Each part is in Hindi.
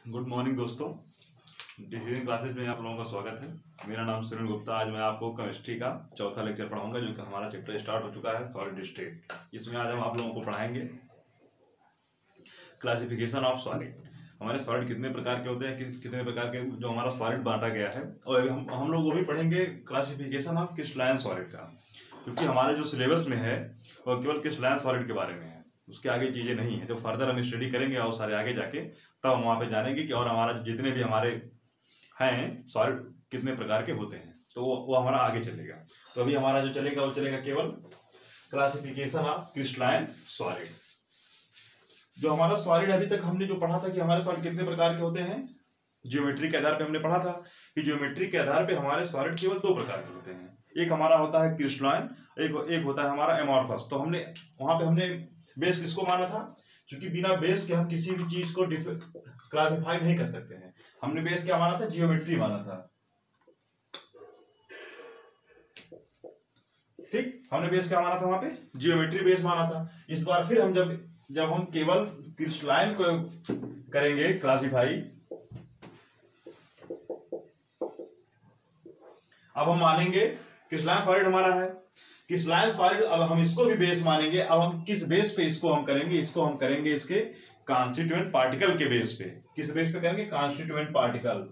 गुड मॉर्निंग दोस्तों, डिसीजन क्लासेज में आप लोगों का स्वागत है। मेरा नाम सुनील गुप्ता। आज मैं आपको केमिस्ट्री का चौथा लेक्चर पढ़ाऊंगा, जो कि हमारा चैप्टर स्टार्ट हो चुका है सॉलिड स्टेट। इसमें आज हम आप लोगों को पढ़ाएंगे क्लासिफिकेशन ऑफ सॉलिड। हमारे सॉलिड कितने प्रकार के होते हैं, कितने प्रकार के जो हमारा सॉलिड बांटा गया है, और हम लोग वो भी पढ़ेंगे क्लासिफिकेशन ऑफ क्रिस्टलाइन सॉलिड का, क्योंकि हमारे जो सिलेबस में है वो केवल क्रिस्टलाइन सॉलिड के बारे में है। उसके आगे चीज़ें नहीं है। जो फर्दर हम स्टडी करेंगे और सारे आगे जाके तब हम वहाँ पे जानेंगे कि और हमारा जितने भी हमारे हैं सॉलिड कितने प्रकार के होते हैं, तो वो हमारा आगे चलेगा। तो अभी हमारा जो चलेगा वो चलेगा केवल क्लासिफिकेशन ऑफ क्रिस्टलाइन सॉलिड। जो हमारा सॉलिड अभी तक हमने जो पढ़ा था कि हमारे सॉलिड कितने प्रकार के होते हैं, ज्योमेट्री के आधार पे हमने पढ़ा था कि ज्योमेट्री के आधार पे हमारे सॉलिड केवल दो प्रकार के होते हैं। एक हमारा होता है क्रिस्टलाइन, एक होता है हमारा एमॉर्फस। तो हमने वहाँ पे हमने बेस किसको माना था, क्योंकि बिना बेस के हम किसी भी चीज को क्लासिफाई नहीं कर सकते हैं। हमने बेस क्या माना था, जियोमेट्री माना था। ठीक, हमने बेस क्या माना था वहां पे, जियोमेट्री बेस माना था। इस बार फिर हम जब हम केवल क्रिस्टलाइन को करेंगे क्लासिफाई, अब हम मानेंगे क्रिस्टलाइन सॉलिड हमारा है, क्रिस्टलाइन सॉलिड। अब हम इसको भी बेस मानेंगे। अब हम किस बेस पे इसको हम करेंगे, इसको हम करेंगे इसके कॉन्स्टिट्यूएंट पार्टिकल के बेस पे। किस बेस पे करेंगे, कॉन्स्टिट्यूएंट पार्टिकल।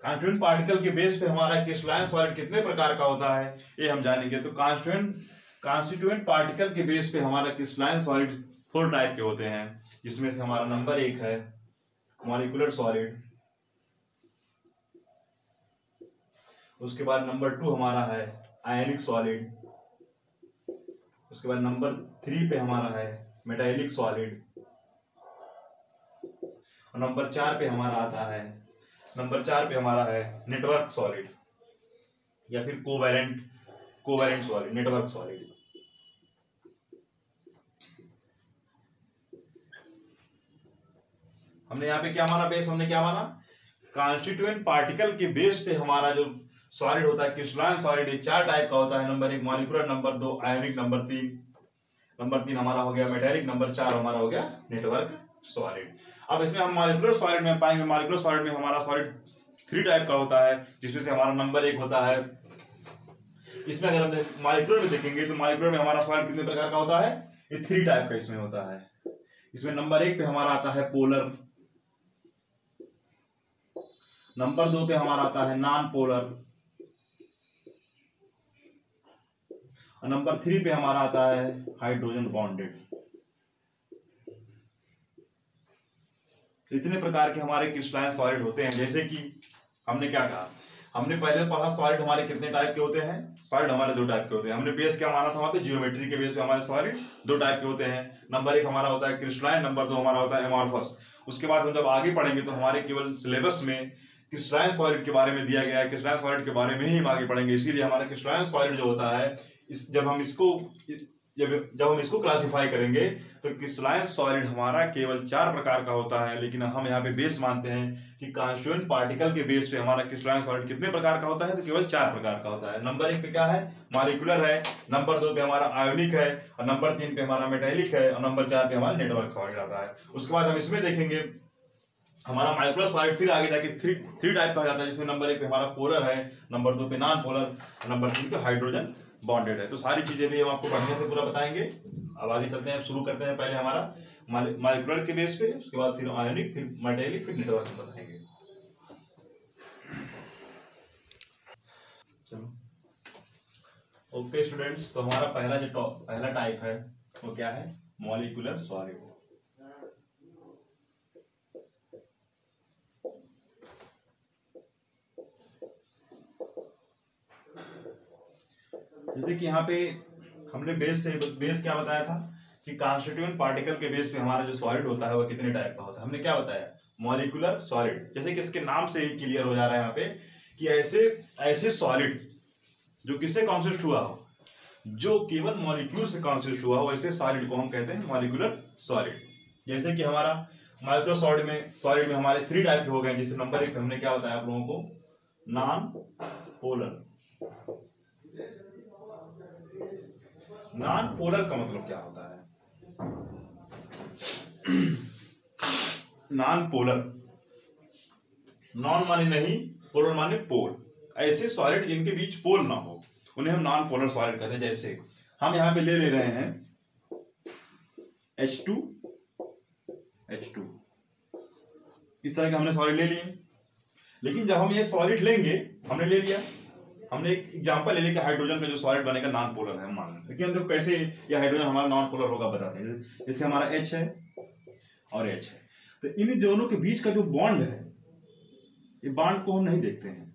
कॉन्स्टिट्यूएंट पार्टिकल के बेस पे हमारा क्रिस्टलाइन सॉलिड कितने प्रकार का होता है ये हम जानेंगे। तो कॉन्स्टिट्यूएंट पार्टिकल के बेस पे हमारा क्रिस्टलाइन सॉलिड 4 टाइप के होते हैं, जिसमें से हमारा नंबर 1 है मॉलिक्यूलर सॉलिड। उसके बाद नंबर 2 हमारा है आयनिक सॉलिड। उसके बाद नंबर 3 पे हमारा है मेटालिक सॉलिड। और नंबर 4 पे हमारा आता है, नंबर 4 पे हमारा है नेटवर्क सॉलिड, या फिर कोवैलेंट सॉलिड, नेटवर्क सॉलिड। हमने यहाँ पे क्या माना, बेस हमने क्या माना, कॉन्स्टिट्यूएंट पार्टिकल के बेस पे हमारा जो सॉलिड होता है क्रिस्टलाइन सॉलिड 4 टाइप का होता है। नंबर 1 मॉलिक्यूलर, नंबर 2 आयनिक, नंबर 3 हमारा हो गया मेटालिक, नंबर 4 हमारा हो गया नेटवर्क सॉलिड। अब इसमें हम मॉलिक्यूलर सॉलिड में पाएंगे, मॉलिक्यूलर सॉलिड में हमारा सॉलिड 3 टाइप का होता है, जिसमें से हमारा नंबर 1 होता है। इसमें अगर हम मॉलिक्यूलर में देखेंगे तो मॉलिक्यूलर में हमारा सॉलिड कितने प्रकार का होता है, ये 3 टाइप का इसमें होता है। इसमें नंबर 1 पे हमारा आता है पोलर, नंबर 2 पे हमारा आता है नॉन पोलर, और नंबर 3 पे हमारा आता है हाइड्रोजन बॉन्डेड। इतने प्रकार के हमारे क्रिस्टलाइन सॉलिड होते हैं। जैसे कि हमने क्या कहा, हमने पहले पढ़ा सॉलिड हमारे कितने टाइप के होते हैं, सॉलिड हमारे 2 टाइप के होते हैं। हमने बेस क्या माना था वहां पे, जियोमेट्री के बेस पे हमारे सॉलिड 2 टाइप के होते हैं। नंबर 1 हमारा होता है क्रिस्टलाइन, नंबर 2 हमारा होता है एमॉर्फस। उसके बाद हम जब आगे पढ़ेंगे तो हमारे केवल सिलेबस में क्रिस्टलाइन सॉलिड के बारे में दिया गया है, क्रिस्टलाइन सॉलिड के बारे में ही हम आगे पढ़ेंगे। इसीलिए हमारा क्रिस्टलाइन सॉलिड जो होता है, जब हम इसको क्लासिफाई करेंगे तो क्रिस्टलाइन सॉलिड हमारा केवल 4 प्रकार का होता है। लेकिन हम यहाँ पे बेस मानते हैं कि कॉन्स्टिट्यूएंट पार्टिकल के बेस पे हमारा क्रिस्टलाइन सॉलिड कितने प्रकार का होता है, तो केवल 4 प्रकार का होता है। नंबर 1 पे क्या है, मॉलिक्यूलर है, नंबर 2 पे हमारा आयोनिक है, और नंबर 3 पे हमारा मेटालिक है, और नंबर 4 पे हमारा नेटवर्क सॉलिड आता है। उसके बाद हम इसमें देखेंगे हमारा मॉलिक्यूलर सॉलिड फिर आगे जाके 3 टाइप का हो जाता है, जिसमें नंबर 1 पे हमारा पोलर है, नंबर 2 पे नॉन पोलर, नंबर 3 पे हाइड्रोजन बॉन्डेड है। तो सारी चीजें भी हम आपको बढ़िया से पूरा बताएंगे। अब आगे चलते हैं, शुरू करते हैं पहले हमारा मॉलिक्यूलर के बेस पे, उसके बाद फिर आयनिक, फिर मेटालिक, फिर नेटवर्क में बताएंगे। चलो ओके स्टूडेंट्स, तो हमारा पहला टाइप है वो क्या है, मॉलिक्यूलर सॉलिड। जैसे कि यहाँ पे हमने बेस क्या बताया था कि कॉन्स्टिट्यूएंट पार्टिकल के बेस पे हमारा जो सॉलिड होता है वो कितने टाइप का होता है। हमने क्या बताया, मॉलिक्यूलर सॉलिड। जैसे कि इसके नाम से ही क्लियर हो जा रहा है यहाँ पे कि ऐसे सॉलिड जो किससे कॉन्सिस्ट हुआ हो, जो केवल मॉलिक्यूल से कॉन्सिस्ट हुआ हो, ऐसे सॉलिड को हम कहते हैं मॉलिक्यूलर सॉलिड। जैसे कि हमारा मॉलिक्यूलर सॉलिड में हमारे 3 टाइप के हो गए। जैसे नंबर 1 हमने क्या बताया आप लोगों को, नॉन पोलर। नॉन पोलर का मतलब क्या होता है? नॉन पोलर, नॉन माने नहीं, पोलर माने पोल। ऐसे सॉलिड जिनके बीच पोल ना हो उन्हें हम नॉन पोलर सॉलिड कहते हैं। जैसे हम यहाँ पे ले रहे हैं H2 इस तरह के हमने सॉलिड ले लिए, लेकिन जब हम ये सॉलिड लेंगे, हमने ले लिया, हमने एक एग्जांपल ले लिया कि हाइड्रोजन का जो सॉलिड बनेगा नॉन पोलर है मान लें, लेकिन हम देखो कैसे ये हाइड्रोजन हमारा नॉन पोलर होगा बताते हैं। जैसे हमारा H है और H है, तो इन दोनों के बीच का जो बॉन्ड है, ये बॉन्ड को हम नहीं देखते हैं,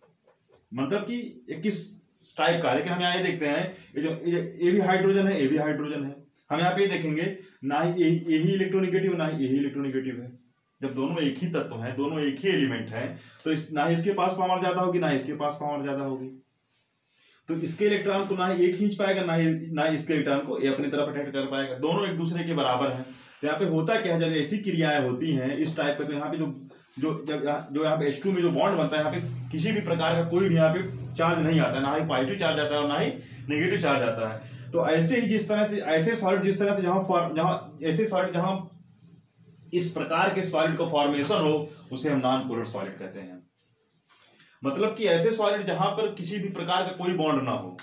मतलब कि ये किस टाइप का, लेकिन हम यहाँ ये देखते हैं ये भी हाइड्रोजन है, ये भी हाइड्रोजन है। हम यहाँ पे देखेंगे ना ही यही इलेक्ट्रोनेगेटिव ना ही यही इलेक्ट्रोनेगेटिव है। जब दोनों एक ही तत्व हैं, दोनों एक ही एलिमेंट हैं, तो ना ही इसके पास पावर ज्यादा होगी ना ही इसके पास पावर ज्यादा होगी, तो इसके इलेक्ट्रॉन को ना ही एक खींच पाएगा ना ही इसके इलेक्ट्रॉन को ये अपनी तरफ अट्रैक्ट कर पाएगा। दोनों एक दूसरे के बराबर हैं। तो यहाँ पे होता क्या है, जब ऐसी क्रियाएं होती हैं इस टाइप का, तो यहाँ पे जो यहाँ पे H2 में जो बॉन्ड बनता है, यहाँ पे किसी भी प्रकार का कोई भी यहाँ पे चार्ज नहीं आता है, ना ही पॉजिटिव चार्ज आता है और ना ही नेगेटिव चार्ज आता है। तो ऐसे ही जिस तरह से ऐसे सॉलिड जिस तरह से जहाँ इस प्रकार के सॉलिड का फॉर्मेशन हो उसे हम नॉन पोलर सॉलिड कहते हैं। मतलब कि ऐसे सॉलिड जहां पर किसी भी प्रकार का कोई बॉन्ड ना हो,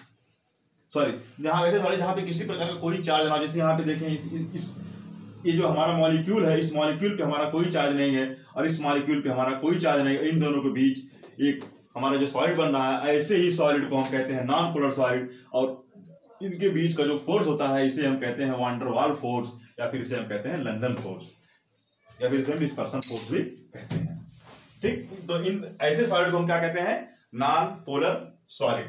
ऐसे सॉलिड जहां पे किसी प्रकार का कोई चार्ज ना हो। जैसे यहाँ पे देखें ये जो हमारा मॉलिक्यूल है, इस मॉलिक्यूल पे हमारा कोई चार्ज नहीं है और इस मॉलिक्यूल पे हमारा कोई चार्ज नहीं है, इन दोनों के बीच एक हमारा जो सॉलिड बन रहा है, ऐसे ही सॉलिड को हम कहते हैं नॉन पोलर सॉलिड। और इनके बीच का जो फोर्स होता है इसे हम कहते हैं वान डर वाल फोर्स, या फिर इसे हम कहते हैं लंदन फोर्स, या फिर इसे हम डिस्पर्सन फोर्स भी कहते हैं। ठीक, तो इन ऐसे सॉलिड को हम क्या कहते हैं? Non polar solid.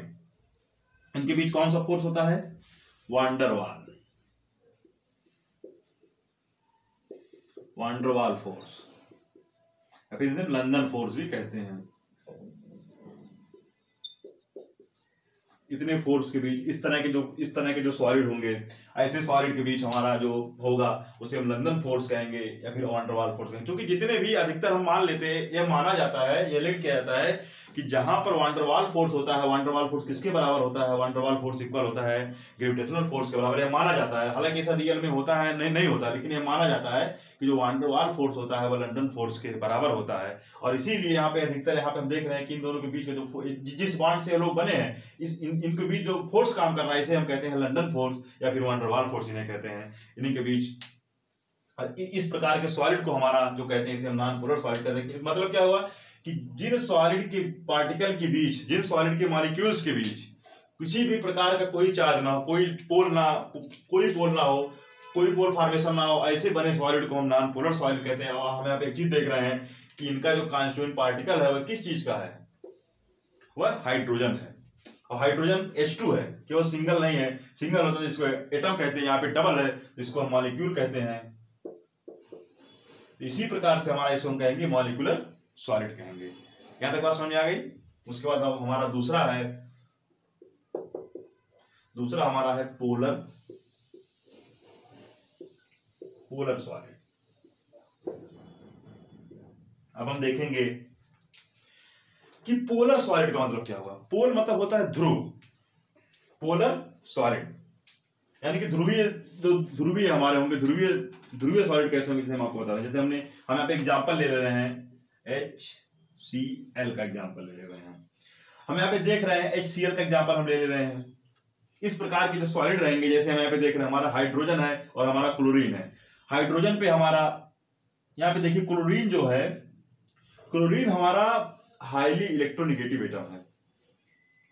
इनके बीच कौन सा फोर्स होता है? वान डर वाल फोर्स, या फिर इसे लंदन फोर्स भी कहते हैं। इतने फोर्स के बीच इस तरह के जो सॉलिड होंगे, ऐसे सॉलिड के बीच हमारा जो होगा उसे हम लंदन फोर्स कहेंगे या फिर वान डर वाल फोर्स कहेंगे। क्योंकि जितने भी अधिकतर हम मान लेते हैं, यह माना जाता है, यह लेट किया जाता है कि जहां पर वान डर वाल फोर्स होता है, वान डर वाल फोर्स किसके बराबर होता है? वान डर वाल फोर्स इक्वल होता है ग्रेविटेशनल फोर्स के बराबर, यह माना जाता है। हालांकि ऐसा रियल में होता है नहीं होता, लेकिन यह माना जाता है कि जो वान डर वाल फोर्स होता है वह लंदन फोर्स के बराबर होता है। और इसीलिए यहाँ पे अधिकतर यहाँ पे हम देख रहे हैं कि इन दोनों के बीच में जो जिस बॉन्ड से लोग बने हैं, इनके बीच जो फोर्स काम कर रहा है इसे हम कहते हैं लंदन फोर्स या फिर वान डर वाल फोर्स इन्हें कहते हैं। इन्हीं के बीच इस प्रकार के सॉलिड को हमारा जो कहते हैं इसे हम नॉन पोलर सॉलिड कहते हैं। मतलब क्या हुआ कि जिन सॉलिड के पार्टिकल के बीच, जिन सॉलिड के मॉलिक्यूल्स के बीच किसी भी प्रकार का कोई चार्ज ना हो, कोई पोल ना हो, कोई पोल फॉर्मेशन ना हो, ऐसे बने सॉलिड को हम नॉन पोलर सॉलिड कहते हैं। और हम यहाँ पे एक चीज देख रहे हैं कि इनका जो कॉन्स्टिट्यूएंट पार्टिकल है वह किस चीज का है? वह हाइड्रोजन है। और हाइड्रोजन H2 है, केवल सिंगल नहीं है। सिंगल होता है जिसको एटम कहते हैं, यहाँ पे डबल है जिसको हम मॉलिक्यूल कहते हैं। इसी प्रकार से हमारा इसको हम कहेंगे मॉलिक्यूलर सॉलिड कहेंगे। यहां तक बात समझ आ गई? उसके बाद अब हमारा दूसरा हमारा है पोलर सॉलिड। अब हम देखेंगे कि पोलर सॉलिड का मतलब क्या हुआ। पोल मतलब होता है ध्रुव, पोलर सॉलिड यानी कि ध्रुवीय हमारे होंगे। ध्रुवीय सॉलिड कैसे होंगे हम आपको बता रहे हैं। जैसे हम यहाँ पे एग्जांपल ले रहे हैं HCl का एग्जांपल ले रहे हैं। हम यहाँ पे देख रहे हैं HCl का एग्जांपल हम ले रहे हैं। इस प्रकार के जो सॉलिड रहेंगे, जैसे हम यहाँ पे देख रहे हैं हमारा हाइड्रोजन है और हमारा क्लोरीन है। हाइड्रोजन पे हमारा यहाँ पे देखिए क्लोरीन जो है, क्लोरीन हमारा हाईली इलेक्ट्रोनेगेटिव एटम है।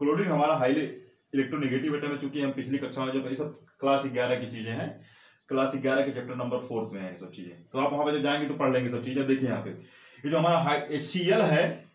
क्लोरीन हमारा हाईली इलेक्ट्रोनेगेटिव एटम है। चूंकि हम पिछली कक्षा में जो सब क्लास 11 की चीजें हैं, क्लास 11 के चैप्टर नंबर 4 में है सब चीजें, तो आप वहां पे जब जाएंगे तो पढ़ लेंगे सब चीजें। देखिए यहाँ पे ये जो हमारा HCl है,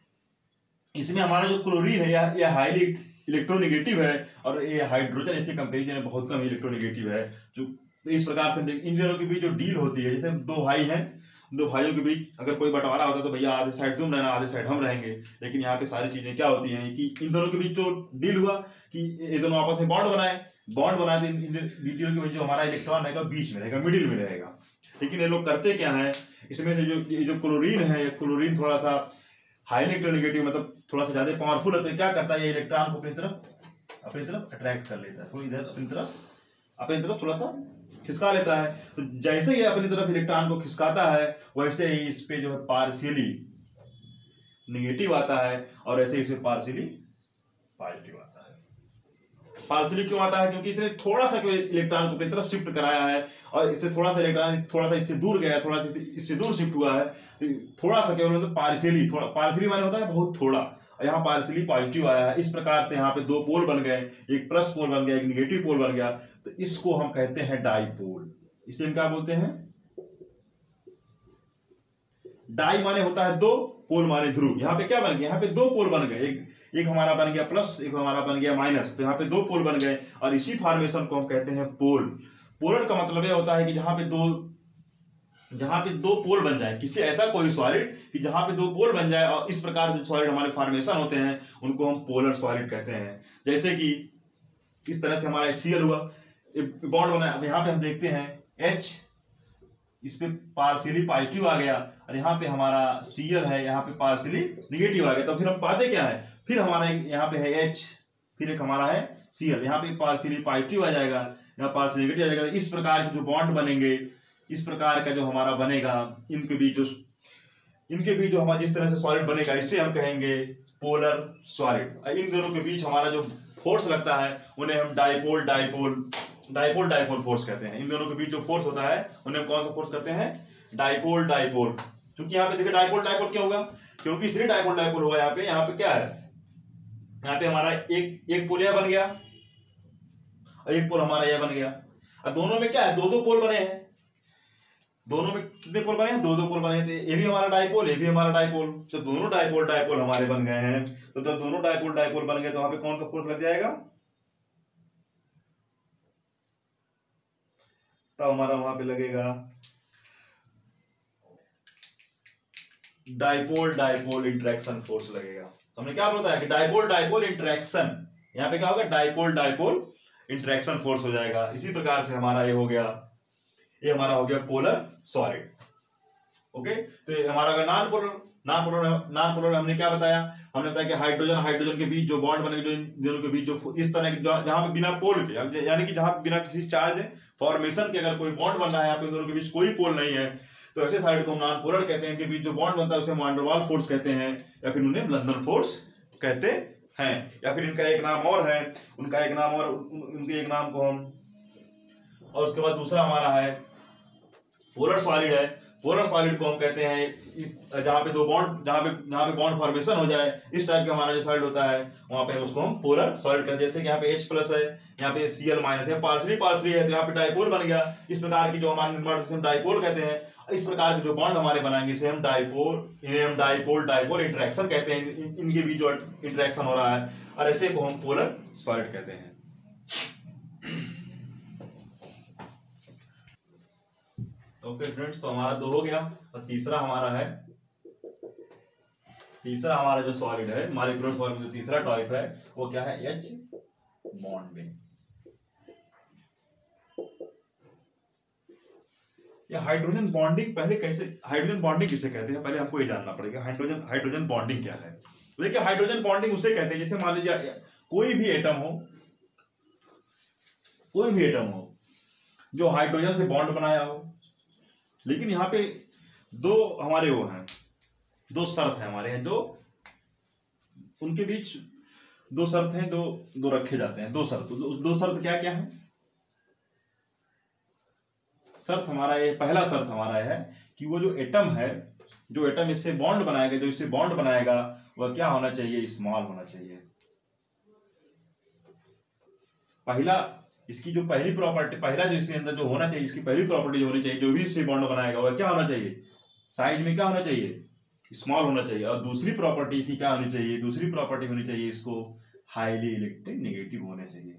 इसमें हमारा जो क्लोरीन है यह हाईली इलेक्ट्रोनेगेटिव है और ये हाइड्रोजन इसके कंपेरिजन में बहुत कम इलेक्ट्रोनेगेटिव है। जो तो इस प्रकार से इन दोनों के बीच जो डील होती है, जैसे दो भाई हैं, दो भाइयों के बीच अगर कोई बंटवारा होता है तो भैया आधे साइड तुम रहना, आधे साइड हम रहेंगे। लेकिन यहाँ पे सारी चीजें क्या होती हैं कि इन दोनों के बीच जो डील हुआ कि ये दोनों आपस में बॉन्ड बनाए तो इन डील के बीच जो हमारा इलेक्ट्रॉन रहेगा बीच में रहेगा, मिडिल में रहेगा। लेकिन ये लोग करते क्या है, इसमें से जो क्लोरीन है, क्लोरीन थोड़ा सा हाई इलेक्ट्रोनेगेटिव मतलब थोड़ा सा ज्यादा पावरफुल है, तो क्या करता है ये इलेक्ट्रॉन को अपनी तरफ अट्रैक्ट कर लेता है, थोड़ी इधर अपनी तरफ अपनी तरफ थोड़ा सा खिसका लेता है। तो जैसे ही अपनी तरफ इलेक्ट्रॉन को खिसकाता है वैसे ही इस पे जो है पार्शियली नेगेटिव आता है और ऐसे इसे पार्शियली पॉजिटिव आता है। पार्शियली क्यों आता है? क्योंकि इसने थोड़ा सा इलेक्ट्रॉन को अपनी तरफ शिफ्ट कराया है और इससे थोड़ा सा इलेक्ट्रॉन थोड़ा सा इससे दूर गया, थोड़ा सा इससे दूर शिफ्ट हुआ है, थोड़ा सा केवल मतलब पार्शियली, थोड़ा पार्शियली माने होता है बहुत थोड़ा, यहाँ पार्शियली पॉजिटिव आया है। इस प्रकार से यहाँ पे दो पोल बन गए, एक प्लस पोल बन गया, एक निगेटिव पोल बन गया, तो इसको हम कहते हैं डाइपोल। इसे हम क्या बोलते हैं? डाई माने होता है दो, पोल माने ध्रुव। यहाँ पे क्या बन गया? यहाँ पे दो पोल बन गए, एक हमारा बन गया प्लस, एक हमारा बन गया माइनस, तो यहाँ पे दो पोल बन गए और इसी फॉर्मेशन को हम कहते हैं पोल। पोलर का मतलब यह होता है कि जहां पे दो पोल बन जाए, किसी ऐसा कोई सॉलिड कि जहां पे दो पोल बन जाए और इस प्रकार से सॉलिड हमारे फॉर्मेशन होते हैं उनको हम पोलर सॉलिड कहते हैं। जैसे कि इस तरह से हमारा HCl हुआ, बॉन्ड बना, अब यहाँ पे हम देखते हैं H, इस पे पार्शियली पॉजिटिव आ गया और यहाँ पे हमारा Cl है, यहाँ पे पार्शियली निगेटिव आ गया, तो फिर हम पाते क्या है? फिर हमारा यहाँ पे है H, फिर एक हमारा है Cl, यहाँ पे पार्शियली पॉजिटिव आ जाएगा, यहाँ पार्शियली निगेटिव आ जाएगा। इस प्रकार के जो बॉन्ड बनेंगे, इस प्रकार का जो हमारा बनेगा, इनके बीच जो हमारा जिस तरह से सॉलिड बनेगा इसे हम कहेंगे पोलर सॉलिड। इन दोनों के बीच हमारा जो फोर्स लगता है उन्हें हम डाइपोल फोर्स कहते हैं। इन दोनों के बीच जो फोर्स होता है उन्हें हम कौन सा फोर्स कहते हैं? डाइपोल। क्योंकि यहाँ पे देखिए डाइपोल क्यों होगा? क्योंकि इसलिए डाइपोल होगा, यहाँ पे क्या है? यहाँ पे हमारा एक पोल यह बन गया और एक पोल हमारा यह बन गया, और दोनों में क्या है? दो पोल बने हैं। दोनों में कितने पोल बने हैं? दो पोल बने हैं। ये भी हमारा डाइपोल, ये भी हमारा डाइपोल, तो दोनों डाइपोल हमारे बन गए हैं। तो जब दोनों डाइपोल बन गए तो वहां पे कौन सा फोर्स लग जाएगा? तो हमारा वहां पे लगेगा डाइपोल इंटरेक्शन फोर्स लगेगा। तो हमने क्या बताया कि डाइपोल इंटरेक्शन, यहाँ पे क्या होगा? डाइपोल इंटरेक्शन फोर्स हो जाएगा। इसी प्रकार से हमारा ये हो गया, ये हमारा हो गया पोलर सॉलिड। ओके, तो ये हमारा अगर नॉन पोलर हमने क्या बताया? हमने बताया कि हाइड्रोजन के बीच जो बॉन्ड बनेगा, जो इन दोनों के बीच जो इस तरह के जहां पे बिना पोल के, यानी कि जहां बिना किसी चार्ज फॉर्मेशन के अगर कोई बॉन्ड बन रहा है, यहाँ पे दोनों के बीच कोई पोल नहीं है, तो ऐसे सॉलिड को हम नॉन पोलर कहते हैं। इनके बीच जो बॉन्ड बनता है उसे वैन डर वाल्स फोर्स कहते हैं, या फिर उन्हें लंदन फोर्स कहते हैं, या फिर इनका एक नाम और है, उनके एक नाम को हम, और उसके बाद दूसरा हमारा है पोलर सॉलिड है। पोलर सॉलिड को हम कहते हैं जहां पे दो बॉन्ड, जहां पे बॉन्ड फॉर्मेशन हो जाए, इस टाइप का हमारा जो सॉलिड होता है वहां पे उसको हम पोलर सॉलिड कहते हैं। जैसे कि यहाँ पे H प्लस है, यहाँ पे Cl है, पार्शियली है, तो यहाँ पे डाइपोल बन गया। इस प्रकार की जो हमारे निर्माण हम डाइपोल कहते हैं। इस प्रकार के जो बॉन्ड हमारे बनाएंगे इसे हम डाइपोल इंटरेक्शन कहते हैं। इनके बीच जो इंटरेक्शन हो रहा है, और ऐसे को हम पोलर सॉलिड कहते हैं। ओके फ्रेंड्स, तो हमारा दो हो गया, और तीसरा हमारा जो सॉलिड है, मॉलिक्यूलर सॉलिड जो तीसरा टाइप है वो क्या है? H bonding. या हाइड्रोजन बॉन्डिंग, पहले कैसे हाइड्रोजन बॉन्डिंग किसे कहते हैं? पहले हमको ये जानना पड़ेगा हाइड्रोजन बॉन्डिंग क्या है। देखिए हाइड्रोजन बॉन्डिंग उसे कहते हैं जैसे मान लीजिए कोई भी एटम हो जो हाइड्रोजन से बॉन्ड बनाया हो, लेकिन यहाँ पे दो हमारे वो हैं, दो शर्त है हमारे हैं, जो उनके बीच दो शर्त हैं, दो रखे जाते हैं। दो शर्त क्या क्या है? शर्त हमारा ये, पहला शर्त हमारा है कि वो जो एटम इससे बॉन्ड बनाएगा, वह क्या होना चाहिए? स्मॉल होना चाहिए। पहला, इसकी जो पहली प्रॉपर्टी, पहला जो इसके अंदर जो होना चाहिए, इसकी पहली प्रॉपर्टी जो होनी चाहिए, जो भी इससे बॉन्ड बनाएगा वह क्या होना चाहिए? साइज में क्या होना चाहिए? स्मॉल होना चाहिए। और दूसरी प्रॉपर्टी इसकी क्या होनी चाहिए? दूसरी प्रॉपर्टी होनी चाहिए इसको हाईली इलेक्ट्रिक नेगेटिव होने चाहिए।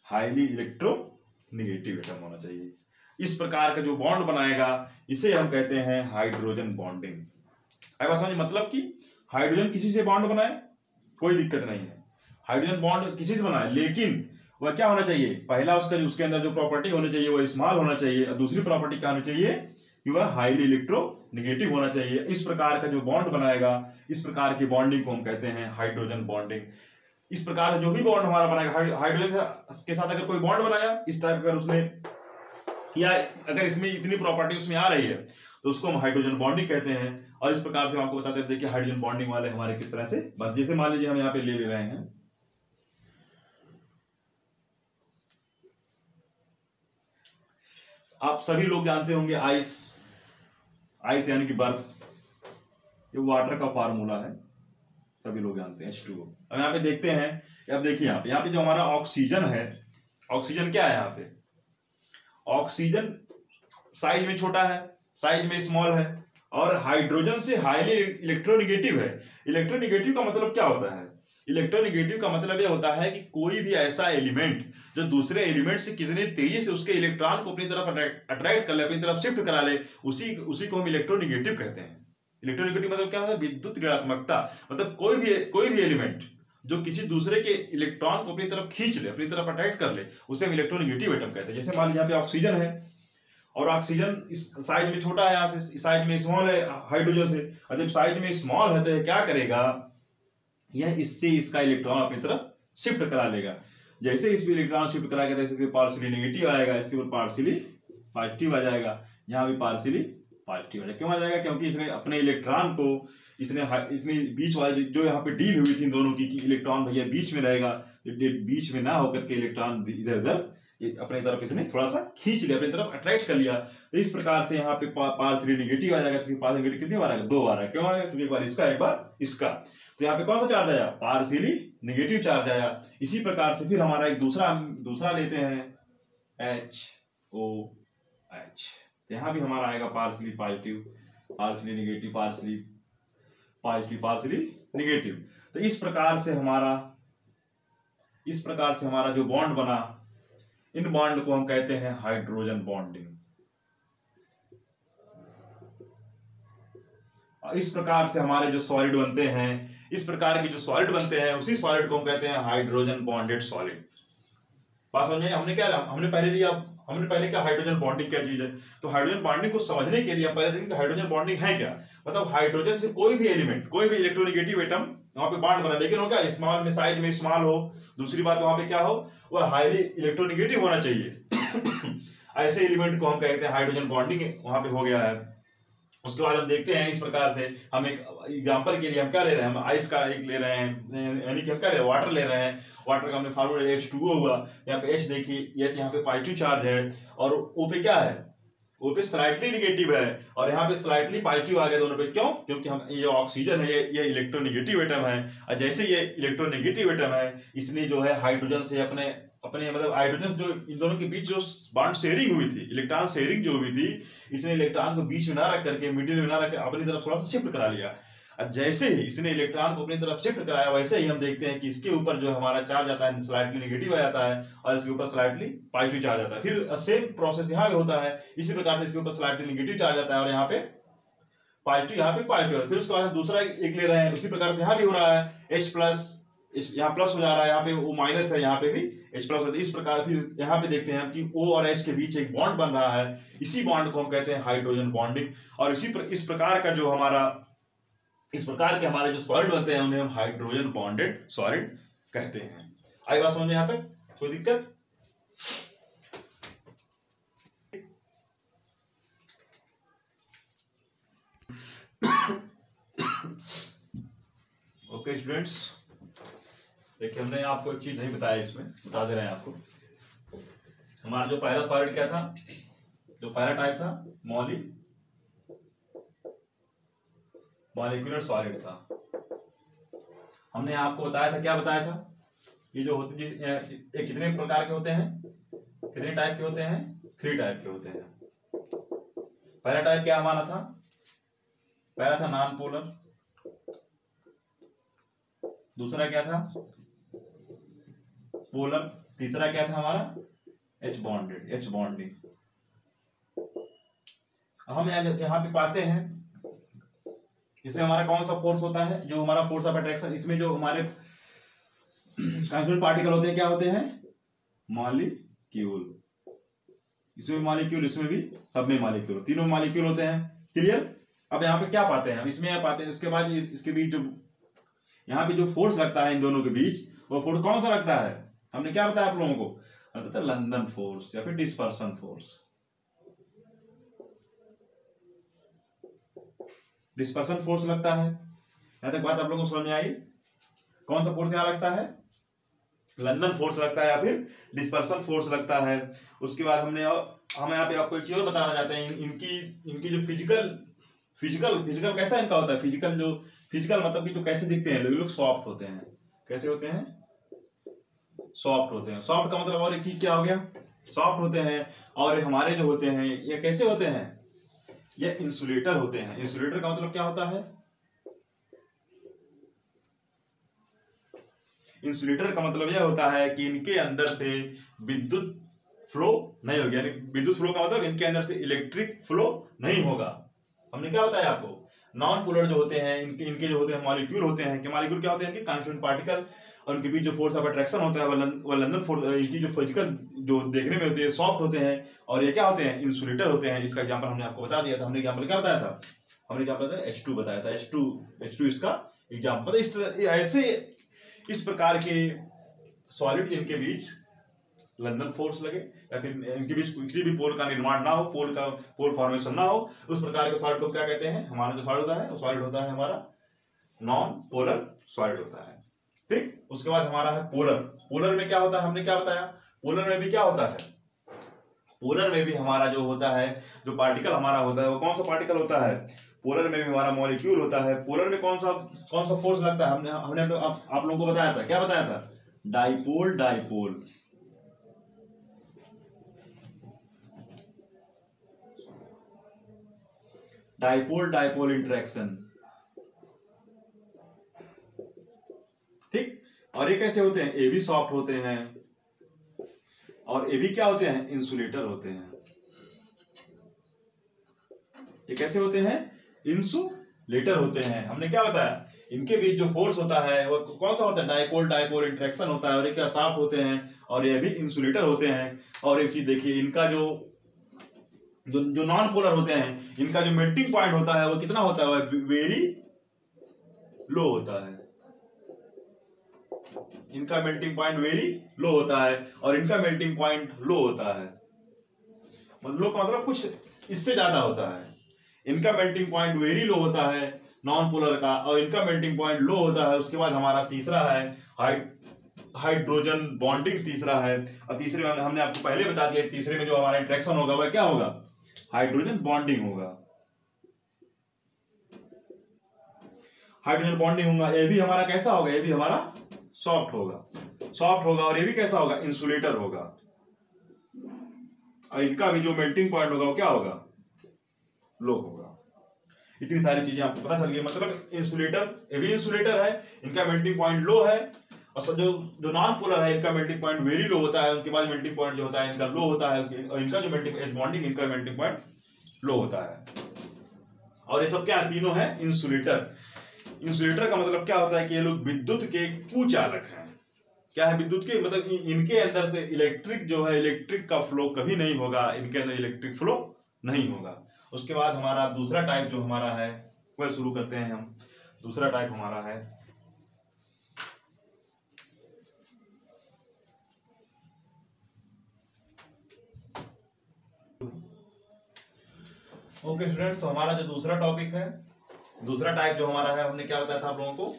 हाईली इलेक्ट्रोनेगेटिव एटम होना चाहिए। इस प्रकार का जो बॉन्ड बनाएगा इसे हम कहते हैं हाइड्रोजन बॉन्डिंग। अब समझ मतलब कि हाइड्रोजन किसी से बॉन्ड बनाए कोई दिक्कत नहीं है, हाइड्रोजन बॉन्ड किसी से बनाए, लेकिन वह क्या होना चाहिए? पहला उसका जो उसके अंदर जो प्रॉपर्टी होनी चाहिए वह स्मॉल होना चाहिए, और दूसरी प्रॉपर्टी क्या होनी चाहिए कि वह हाईली इलेक्ट्रोनेगेटिव होना चाहिए। इस प्रकार का जो बॉन्ड बनाएगा, इस प्रकार की बॉन्डिंग को हम कहते हैं हाइड्रोजन बॉन्डिंग। इस प्रकार से जो भी बॉन्ड हमारा बनाएगा, हाइड्रोजन के साथ अगर कोई बॉन्ड बनाया इस टाइप अगर उसने किया, अगर इसमें इतनी प्रॉपर्टी उसमें आ रही है तो उसको हम हाइड्रोजन बॉन्डिंग कहते हैं। और इस प्रकार से हम आपको बताते हैं देखिए हाइड्रोजन बॉन्डिंग वाले हमारे किस तरह से बस, जैसे मान लीजिए हम यहाँ पे ले रहे हैं, आप सभी लोग जानते होंगे आइस, आइस यानी कि बर्फ, ये वाटर का फार्मूला है, सभी लोग जानते हैं H2O। अब यहाँ पे देखते हैं, अब देखिए यहाँ पे जो हमारा ऑक्सीजन है, ऑक्सीजन क्या है यहाँ पे, ऑक्सीजन साइज में छोटा है, साइज में स्मॉल है, और हाइड्रोजन से हाईली इलेक्ट्रोनिगेटिव है। इलेक्ट्रोनिगेटिव का मतलब क्या होता है, इलेक्ट्रोनिगेटिव का मतलब यह होता है कि कोई भी ऐसा एलिमेंट जो दूसरे एलिमेंट से कितने तेजी से उसके इलेक्ट्रॉन को अपनी तरफ अट्रैक्ट कर ले, अपनी तरफ शिफ्ट करा ले, उसी को हम इलेक्ट्रोनिगेटिव कहते हैं। इलेक्ट्रोनिगेटिव मतलब क्या होता है, विद्युत ऋणात्मकता, मतलब कोई भी एलिमेंट जो किसी दूसरे के इलेक्ट्रॉन को अपनी तरफ खींच ले, अपनी तरफ अट्रैक्ट कर ले, उसे हम इलेक्ट्रोनिगेटिव एटम कहते हैं। जैसे मान लीजिए यहाँ पे ऑक्सीजन है और ऑक्सीजन इस साइज में छोटा है, यहाँ से साइज में स्मॉल है हाइड्रोजन से, और जब साइज में स्मॉल है तो यह क्या करेगा, यह इससे इसका इलेक्ट्रॉन अपनी तरफ शिफ्ट करा लेगा। जैसे इस पे इलेक्ट्रॉन शिफ्ट कराएगा तो इसके पार्शियली नेगेटिव आएगा, इसके ऊपर पार्शियली पॉजिटिव आ जाएगा, यहाँ भी पार्शियली पॉजिटिव आ जाएगा। क्यों आ जाएगा, क्योंकि इसने अपने इलेक्ट्रॉन को इसने बीच वाले जो यहाँ पे डील हुई थी इन दोनों की कि इलेक्ट्रॉन भैया बीच में रहेगा, बीच में ना होकर के इलेक्ट्रॉन इधर उधर अपनी तरफ इसने थोड़ा सा खींच लिया, अपनी तरफ अट्रैक्ट कर लिया। तो इस प्रकार से यहाँ पे पार्शियली नेगेटिव आ जाएगा, क्योंकि पार्शियली नेगेटिव कितनी बार आएगा, 2 बार आएगा। क्यों आएगा, क्योंकि एक बार इसका एक बार इसका, तो यहाँ पे कौन सा चार्ज आया, पार्शियली नेगेटिव चार्ज आया। इसी प्रकार से फिर हमारा एक दूसरा लेते हैं HOH, तो यहाँ भी हमारा आएगा partially positive, partially negative, partially positive, partially negative. तो इस प्रकार से हमारा जो बॉन्ड बना, इन बॉन्ड को हम कहते हैं हाइड्रोजन बॉन्डिंग। इस प्रकार से हमारे जो सॉलिड बनते हैं, इस प्रकार के जो सॉलिड बनते हैं, उसी सॉलिड को हम कहते हैं हाइड्रोजन बॉन्डेड सॉलिड। बात समझ में, हमने पहले क्या हाइड्रोजन बॉन्डिंग क्या चीज है। तो हाइड्रोजन बॉन्डिंग को समझने के लिए हम पहले देखेंगे हाइड्रोजन बॉन्डिंग है क्या। मतलब हाइड्रोजन से कोई भी एलिमेंट, कोई भी इलेक्ट्रोनिगेटिव एटम वहां पे बॉन्ड बना, लेकिन वो क्या स्मॉल में, साइज में स्मॉल हो, दूसरी बात वहां पे क्या हो, वो हाईली इलेक्ट्रोनिगेटिव होना चाहिए। ऐसे एलिमेंट को हम कहते हैं हाइड्रोजन बॉन्डिंग वहां पे हो गया है। उसके बाद हम देखते हैं इस प्रकार से, हम एक एग्जांपल के लिए हम क्या ले रहे हैं, हम आइस का एक ले रहे हैं, यानी कि हम क्या ले रहे हैं, वाटर ले रहे हैं। वाटर का हमने फार्मूला H2O हुआ, यहाँ पे H देखिए, H यहाँ पे पॉजिटिव चार्ज है और O पे क्या है, O पे स्लाइटली नेगेटिव है, और यहाँ पे स्लाइटली पॉजिटिव आ गया दोनों पे। क्यों, क्योंकि हम ये ऑक्सीजन है, ये इलेक्ट्रोनिगेटिव एटम है, और जैसे ये इलेक्ट्रोनिगेटिव एटम है, इसने जो है हाइड्रोजन से अपने मतलब हाइड्रोजन जो इन दोनों के बीच जो बॉन्ड शेयरिंग हुई थी, इलेक्ट्रॉन शेयरिंग जो हुई थी, इसने इलेक्ट्रॉन को बीच में ना रख करके, मिडिल में ना रख करके अपनी तरफ थोड़ा सा शिफ्ट करा लिया। और जैसे ही इसने इलेक्ट्रॉन को अपनी तरफ शिफ्ट कराया, वैसे ही हम देखते हैं कि इसके ऊपर जो हमारा चार्ज आता है स्लाइटली नेगेटिव आ जाता है, और इसके ऊपर स्लाइटली पॉजिटिव चार्ज आता है। फिर सेम प्रोसेस यहाँ पे होता है, इसी प्रकार से इसके ऊपर स्लाइटली नेगेटिव चार्ज आता है और यहाँ पे पॉजिटिव, यहाँ पे पॉजिटिव। फिर उसके बाद दूसरा एक ले रहे हैं, उसी प्रकार से यहाँ भी हो रहा है, H+, यहाँ प्लस हो जा रहा है, यहाँ पे O माइनस है, यहाँ पे भी H+ होता है। इस प्रकार फिर यहाँ पे देखते हैं कि O और H के बीच एक बॉन्ड बन रहा है, इसी बॉन्ड को हम कहते हैं हाइड्रोजन बॉन्डिंग। और इस प्रकार का जो हमारे जो सॉलिड बनते हैं, उन्हें हम हाइड्रोजन बॉन्डेड सॉलिड कहते हैं। आई बात समझ में यहाँ तक, कोई दिक्कत? ओके स्टूडेंट्स, देखिए हमने आपको एक चीज नहीं बताया, इसमें बता दे रहे हैं आपको। हमारा जो पहला सॉलिड क्या था, जो पहला टाइप था, मॉलिक्यूलर सॉलिड था। हमने आपको बताया था, क्या बताया था, ये जो होते ये कितने प्रकार के होते हैं, कितने टाइप के होते हैं, 3 टाइप के होते हैं। पहला टाइप क्या हमारा था, पहला था नॉन पोलर, दूसरा क्या था पोलर, तीसरा क्या था हमारा H बॉन्डिंग। हम यहाँ पे पाते हैं, इसमें हमारा कौन सा फोर्स होता है, जो हमारा फोर्स ऑफ अट्रैक्शन, इसमें जो हमारे कॉन्स्टिट्यूएंट पार्टिकल होते हैं, क्या होते हैं, मॉलिक्यूल। इसमें मॉलिक्यूल, इसमें भी, सब में मॉलिक्यूल, तीनों मॉलिक्यूल होते हैं। क्लियर? अब यहाँ पे क्या पाते हैं, इसमें पाते हैं, उसके बाद इसके बीच जो यहाँ पे जो फोर्स लगता है इन दोनों के बीच, वो फोर्स कौन सा लगता है, हमने क्या बताया आप लोगों को, मतलब था लंदन फोर्स या फिर डिस्पर्सन फोर्स। डिस्पर्सन फोर्स लगता है। यहां तक बात आप लोगों को समझ में आई। कौन सा फोर्स यहां लगता है, लंदन फोर्स लगता है या फिर डिस्पर्सन फोर्स लगता है। उसके बाद हम यहाँ पे आपको एक चीज और बताना चाहते हैं, इनकी जो फिजिकल कैसा इनका होता है, फिजिकल मतलब कि जो कैसे दिखते हैं, लोग सॉफ्ट होते हैं। कैसे होते हैं, सॉफ्ट होते हैं। सॉफ्ट का मतलब और एक चीज क्या हो गया, सॉफ्ट होते हैं। और हमारे जो होते हैं ये कैसे होते हैं, ये इंसुलेटर होते हैं। इंसुलेटर का मतलब क्या होता है, इंसुलेटर का मतलब यह होता है कि इनके अंदर से विद्युत फ्लो नहीं होगी, यानी विद्युत फ्लो का मतलब इनके अंदर से इलेक्ट्रिक फ्लो नहीं होगा। हमने क्या बताया आपको, नॉन पोलर जो होते हैं इनके जो होते हैं मॉलिक्यूल होते हैं, कि मॉलिक्यूल क्या होते हैं, इनके कांस्टिट्यूएंट पार्टिकल, और उनके बीच जो फोर्स ऑफ अट्रैक्शन होता है वह लंदन फोर्स, इनकी जो फिजिकल जो देखने में होते हैं सॉफ्ट होते हैं, और ये क्या होते हैं, इंसुलेटर होते हैं। इसका एग्जांपल हमने आपको बता दिया था। हमने एग्जांपल क्या बताया था, हमने एग्जांपल बताया H2 बताया था। H2 इसका एग्जांपल। ऐसे इस प्रकार के सॉलिड जिनके बीच लंदन फोर्स लगे या फिर इनके बीच किसी भी पोल का निर्माण ना हो, पोल फॉर्मेशन ना हो, उस प्रकार के सॉलिड को क्या कहते हैं, हमारा जो सॉलिड होता है वो सॉलिड होता है हमारा नॉन पोलर सॉलिड होता है। ठीक, उसके बाद हमारा है पोलर। पोलर में क्या होता है, हमने क्या बताया, पोलर में भी क्या होता है, पोलर में भी हमारा जो होता है, जो पार्टिकल हमारा होता है वो कौन सा पार्टिकल होता है, पोलर में भी हमारा मॉलिक्यूल होता है। पोलर में कौन सा फोर्स लगता है, हमने आप लोगों को बताया था, क्या बताया था, dipole dipole. Dipole dipole interaction. ठीक, और ये कैसे होते हैं, ये भी सॉफ्ट होते हैं, और ये भी क्या होते हैं, इंसुलेटर होते हैं। ये कैसे होते हैं, इंसुलेटर होते हैं। हमने क्या बताया, इनके बीच जो फोर्स होता है वो कौन सा होता है, डाइपोल डाइपोल इंटरेक्शन होता है, और ये क्या सॉफ्ट होते हैं, और ये भी इंसुलेटर होते हैं। और एक चीज देखिए, इनका जो नॉन पोलर होते हैं, इनका जो मेल्टिंग पॉइंट होता है वो कितना होता है, वेरी लो होता है। इनका मेल्टिंग पॉइंट वेरी लो होता है, और इनका मेल्टिंग पॉइंट लो होता है। लो का मतलब कुछ इससे ज्यादा होता है। इनका मेल्टिंग पॉइंट वेरी लो होता है नॉन पोलर का, और इनका मेल्टिंग पॉइंट लो होता है। उसके बाद हमारा तीसरा है हाइड्रोजन बॉन्डिंग, तीसरा है। और तीसरे में हमने आपको पहले बता दिया, तीसरे में जो हमारा इंटरेक्शन होगा वह क्या होगा, हाइड्रोजन बॉन्डिंग होगा। हाइड्रोजन बॉन्डिंग होगा, ये भी हमारा कैसा होगा, ये भी हमारा सॉफ्ट होगा, और ये भी कैसा होगा, इंसुलेटर होगा। और इनका भी जो मेल्टिंग पॉइंट होगा वो क्या होगा, लो होगा। इतनी सारी चीजें आपको पता चल गई। मतलब इंसुलेटर, ये भी इंसुलेटर है, इनका मेल्टिंग पॉइंट लो है, और जो नॉन पोलर है इनका मेल्टिंग पॉइंट वेरी लो होता है, उनके बाद मेल्टिंग पॉइंट जो होता है इनका लो होता है, और इनका जो मेल्टिंग बॉन्डिंग, इनका मेल्टिंग पॉइंट लो होता है। और ये सब क्या, तीनों है इंसुलेटर। इंसुलेटर का मतलब क्या होता है कि ये लोग विद्युत के कुचालक हैं। क्या है, विद्युत के मतलब इनके अंदर से इलेक्ट्रिक का फ्लो कभी नहीं होगा, इनके अंदर इलेक्ट्रिक फ्लो नहीं होगा। उसके बाद हमारा दूसरा टाइप जो हमारा है वह शुरू करते हैं हम। दूसरा टाइप हमारा है ओके स्टूडेंट, तो हमारा जो दूसरा टॉपिक है, दूसरा टाइप जो हमारा है, हमने क्या बताया था आप लोगों को,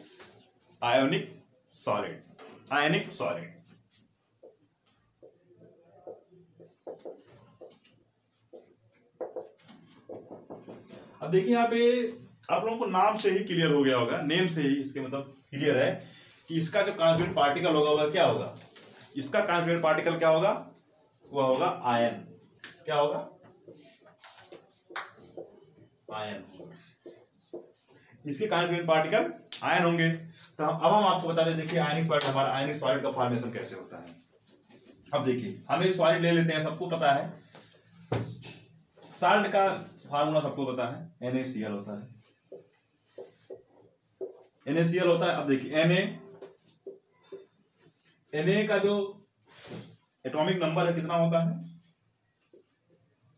आयोनिक सॉलिड। आयनिक सॉलिड। अब देखिए यहाँ पे आप लोगों को नाम से ही क्लियर हो गया होगा, नेम से ही इसके मतलब क्लियर है कि इसका जो कॉन्स्टिट्यूएंट पार्टिकल होगा वह क्या होगा, इसका कॉन्स्टिट्यूएंट पार्टिकल क्या होगा, वह होगा आयन। क्या होगा, आयन। इसके कॉन्स्टिट्यूएंट पार्टिकल आयन होंगे। तो अब हम आपको बता दें, देखिए आयनिक सॉलिड, हमारा आयनिक सॉलिड का फॉर्मेशन कैसे होता है। अब देखिए हम एक सॉलिड ले लेते हैं, सबको पता है साल्ट का फार्मूला, सबको पता है NaCl होता है, NaCl होता है। अब देखिए Na का जो एटॉमिक नंबर है कितना होता है,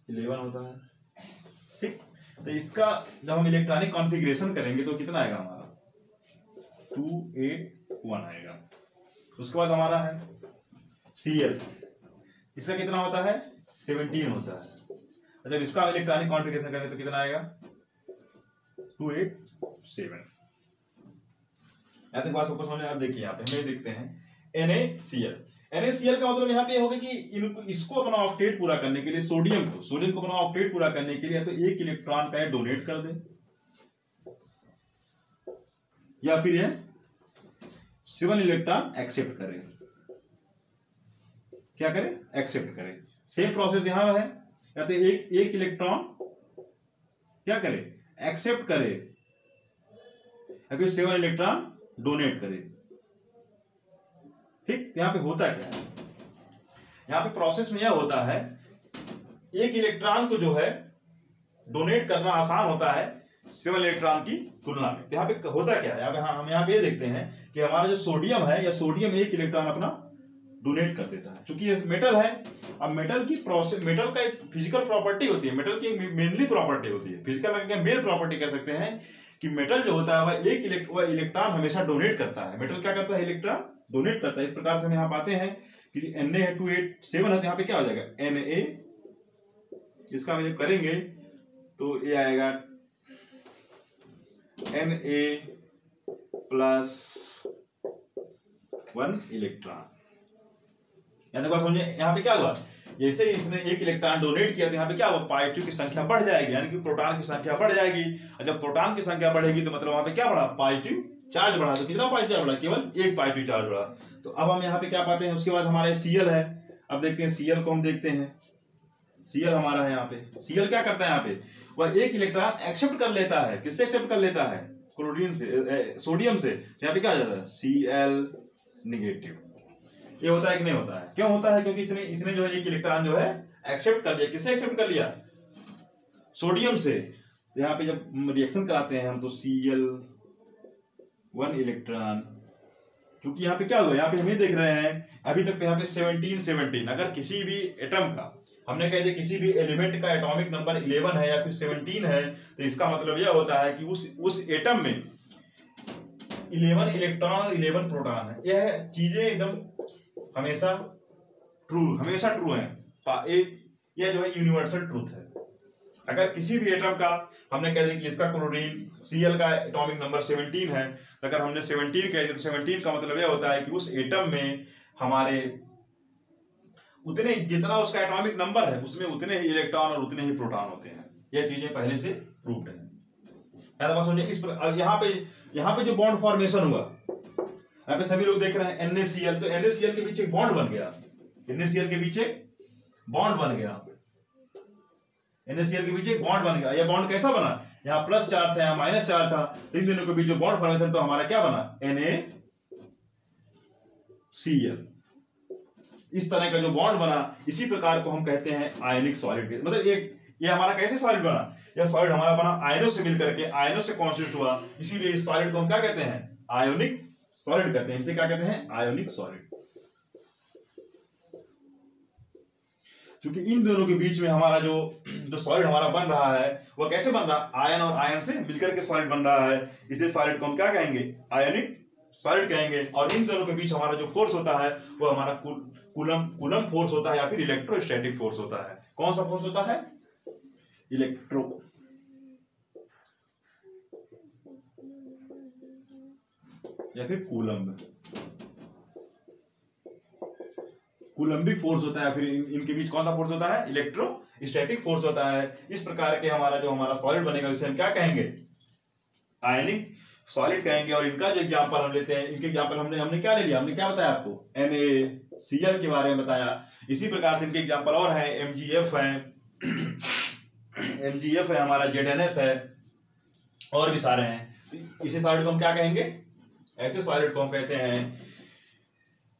11 होता है। ठीक, तो इसका जब हम इलेक्ट्रॉनिक कॉन्फ़िगरेशन करेंगे तो कितना आएगा हमारा, 281 आएगा। उसके बाद हमारा है Cl, इसका कितना होता है 17 होता है। जब इसका इलेक्ट्रॉनिक कॉन्फ़िगरेशन करेंगे तो कितना आएगा 287। यहाँ तक बात सबको समझ। अब देखिए यहाँ पे हमें देखते हैं NaCl। NaCl का मतलब यहाँ पे होगा कि इसको अपना ऑक्टेट पूरा करने के लिए सोडियम को अपना ऑक्टेट पूरा करने के लिए तो एक इलेक्ट्रॉन का डोनेट कर दे या फिर ये 7 इलेक्ट्रॉन एक्सेप्ट करे। क्या करे? एक्सेप्ट करे। सेम प्रोसेस यहां है, या तो एक इलेक्ट्रॉन क्या करे? एक्सेप्ट करे या फिर 7 इलेक्ट्रॉन डोनेट करे। ठीक, यहाँ पे होता क्या है? यहाँ पे प्रोसेस में यह होता है, एक इलेक्ट्रॉन को जो है डोनेट करना आसान होता है 7 इलेक्ट्रॉन की तुलना में। तो यहाँ पे होता क्या है? हम यहाँ पे ये देखते हैं कि हमारा जो सोडियम है, या सोडियम एक इलेक्ट्रॉन अपना डोनेट कर देता है। क्योंकि ये मेटल है, अब मेटल की प्रोसेस, मेटल का एक फिजिकल प्रॉपर्टी होती है, मेटल की मेनली प्रॉपर्टी होती है, फिजिकल मेन प्रॉपर्टी कह सकते हैं कि मेटल जो होता है वह इलेक्ट्रॉन हमेशा डोनेट करता है। मेटल क्या करता है? इलेक्ट्रॉन डोनेट करता है। इस प्रकार से हम यहाँ पाते हैं कि Na287 है, तो यहाँ पे क्या हो जाएगा Na, इसका हम जब करेंगे तो ये आएगा Na+1 इलेक्ट्रॉन। यानी बात समझे, यहाँ पे क्या हुआ? जैसे इसने एक इलेक्ट्रॉन डोनेट किया तो यहाँ पे क्या हुआ? pi2 की संख्या बढ़ जाएगी, यानी कि प्रोटॉन की संख्या बढ़ जाएगी। और जब प्रोटॉन की संख्या बढ़ेगी तो मतलब वहां पे क्या बढ़ा? pi2 चार्ज बढ़ा। तो कितना pi2 चार्ज बढ़ा? केवल एक pi2 चार्ज बढ़ा। तो अब हम यहाँ पे क्या पाते हैं? उसके बाद हमारे Cl है। अब देखते हैं Cl को, हम देखते हैं Cl हमारा है यहाँ पे। Cl क्या करता है? यहाँ पे वह एक इलेक्ट्रॉन एक्सेप्ट कर लेता है। किससे एक्सेप्ट कर लेता है? क्लोरीन से, सोडियम से। यहाँ पे क्या आ जाता है? Cl-। ये होता है कि नहीं होता है? क्यों होता है? क्योंकि इसने जो है एक इलेक्ट्रॉन जो है एक्सेप्ट कर लिया। किससे एक्सेप्ट कर लिया? सोडियम से। तो यहाँ पे जब रिएक्शन कराते हैं हम तो Cl1 इलेक्ट्रॉन, क्योंकि यहाँ पे क्या हुआ? यहाँ पे हम ये देख रहे हैं अभी तक तो यहाँ पे 17 अगर किसी भी एटम का, हमने कह दिया किसी भी एलिमेंट का एटॉमिक नंबर 11 है या फिर 17 है, तो इसका मतलब यह होता है कि उस एटम में 11 इलेक्ट्रॉन और 11 प्रोटॉन है। यह चीजें एकदम हमेशा ट्रू है। यह जो है यूनिवर्सल ट्रूथ है। अगर किसी भी एटम का हमने कह दिया कि इसका क्लोरीन Cl का एटॉमिक नंबर 17 है, अगर हमने 17 कह दिया तो 17 का मतलब यह होता है कि उस एटम में हमारे उतने, जितना उसका एटॉमिक नंबर है उसमें उतने ही इलेक्ट्रॉन और उतने ही प्रोटॉन होते हैं। यह चीजें पहले से प्रूव्ड है। इस पर यहाँ पे जो बॉन्ड फॉर्मेशन हुआ, यहाँ पे सभी लोग देख रहे हैं NaCl, तो NaCl के बीच एक बॉन्ड बन गया। NaCl के बीच एक बॉन्ड बन गया। NaCl के बीच एक बॉन्ड बन गया। यह बॉन्ड कैसा बना? यहाँ प्लस चार्ज था, यहाँ माइनस चार्ज था। इन दोनों के बीच जो बॉन्ड फॉर्मेशन, तो हमारा क्या बना? NaCl। इस तरह का जो बॉन्ड बना, इसी प्रकार को हम कहते हैं आयनिक सॉलिड। मतलब ये हमारा कैसे सॉलिड बना? यह सॉलिड हमारा बना आयनों से मिलकर के, आयनों से कॉन्स्टिट्यूट हुआ। इसीलिए इस सॉलिड को हम क्या कहते हैं? आयोनिक सॉलिड कहते हैं। इसे क्या कहते हैं? Ionic solid. क्योंकि इन दोनों के बीच में हमारा जो सॉलिड हमारा बन रहा है वह कैसे बन रहा है? आयन और आयन से मिलकर के सॉलिड बन रहा है। इसे सॉलिड को हम क्या कहेंगे? आयोनिक सॉलिड कहेंगे। और इन दोनों के बीच हमारा जो फोर्स होता है वो हमारा कूलम फोर्स होता है या फिर इलेक्ट्रोस्टैटिक फोर्स होता है। कौन सा फोर्स होता है? इलेक्ट्रो या फिर कूलम्बिक फोर्स होता है। फिर इनके बीच कौन सा फोर्स होता है? इलेक्ट्रोस्टैटिक फोर्स होता है। इस प्रकार के हमारा सॉलिड बनेगा, इसे हम क्या कहेंगे? आयनिक सॉलिड कहेंगे। और इनका जो एग्जांपल हम लेते हैं, इनके एग्जांपल हमने क्या ले लिया? हमने क्या बताया आपको? NaCl के बारे में बताया। इसी प्रकार से इनके एग्जांपल और हैं, MgF है हमारा, ZnS है, और भी सारे हैं। इसी सॉलिड को हम क्या कहेंगे? ऐसे सॉलिड को हम कहते हैं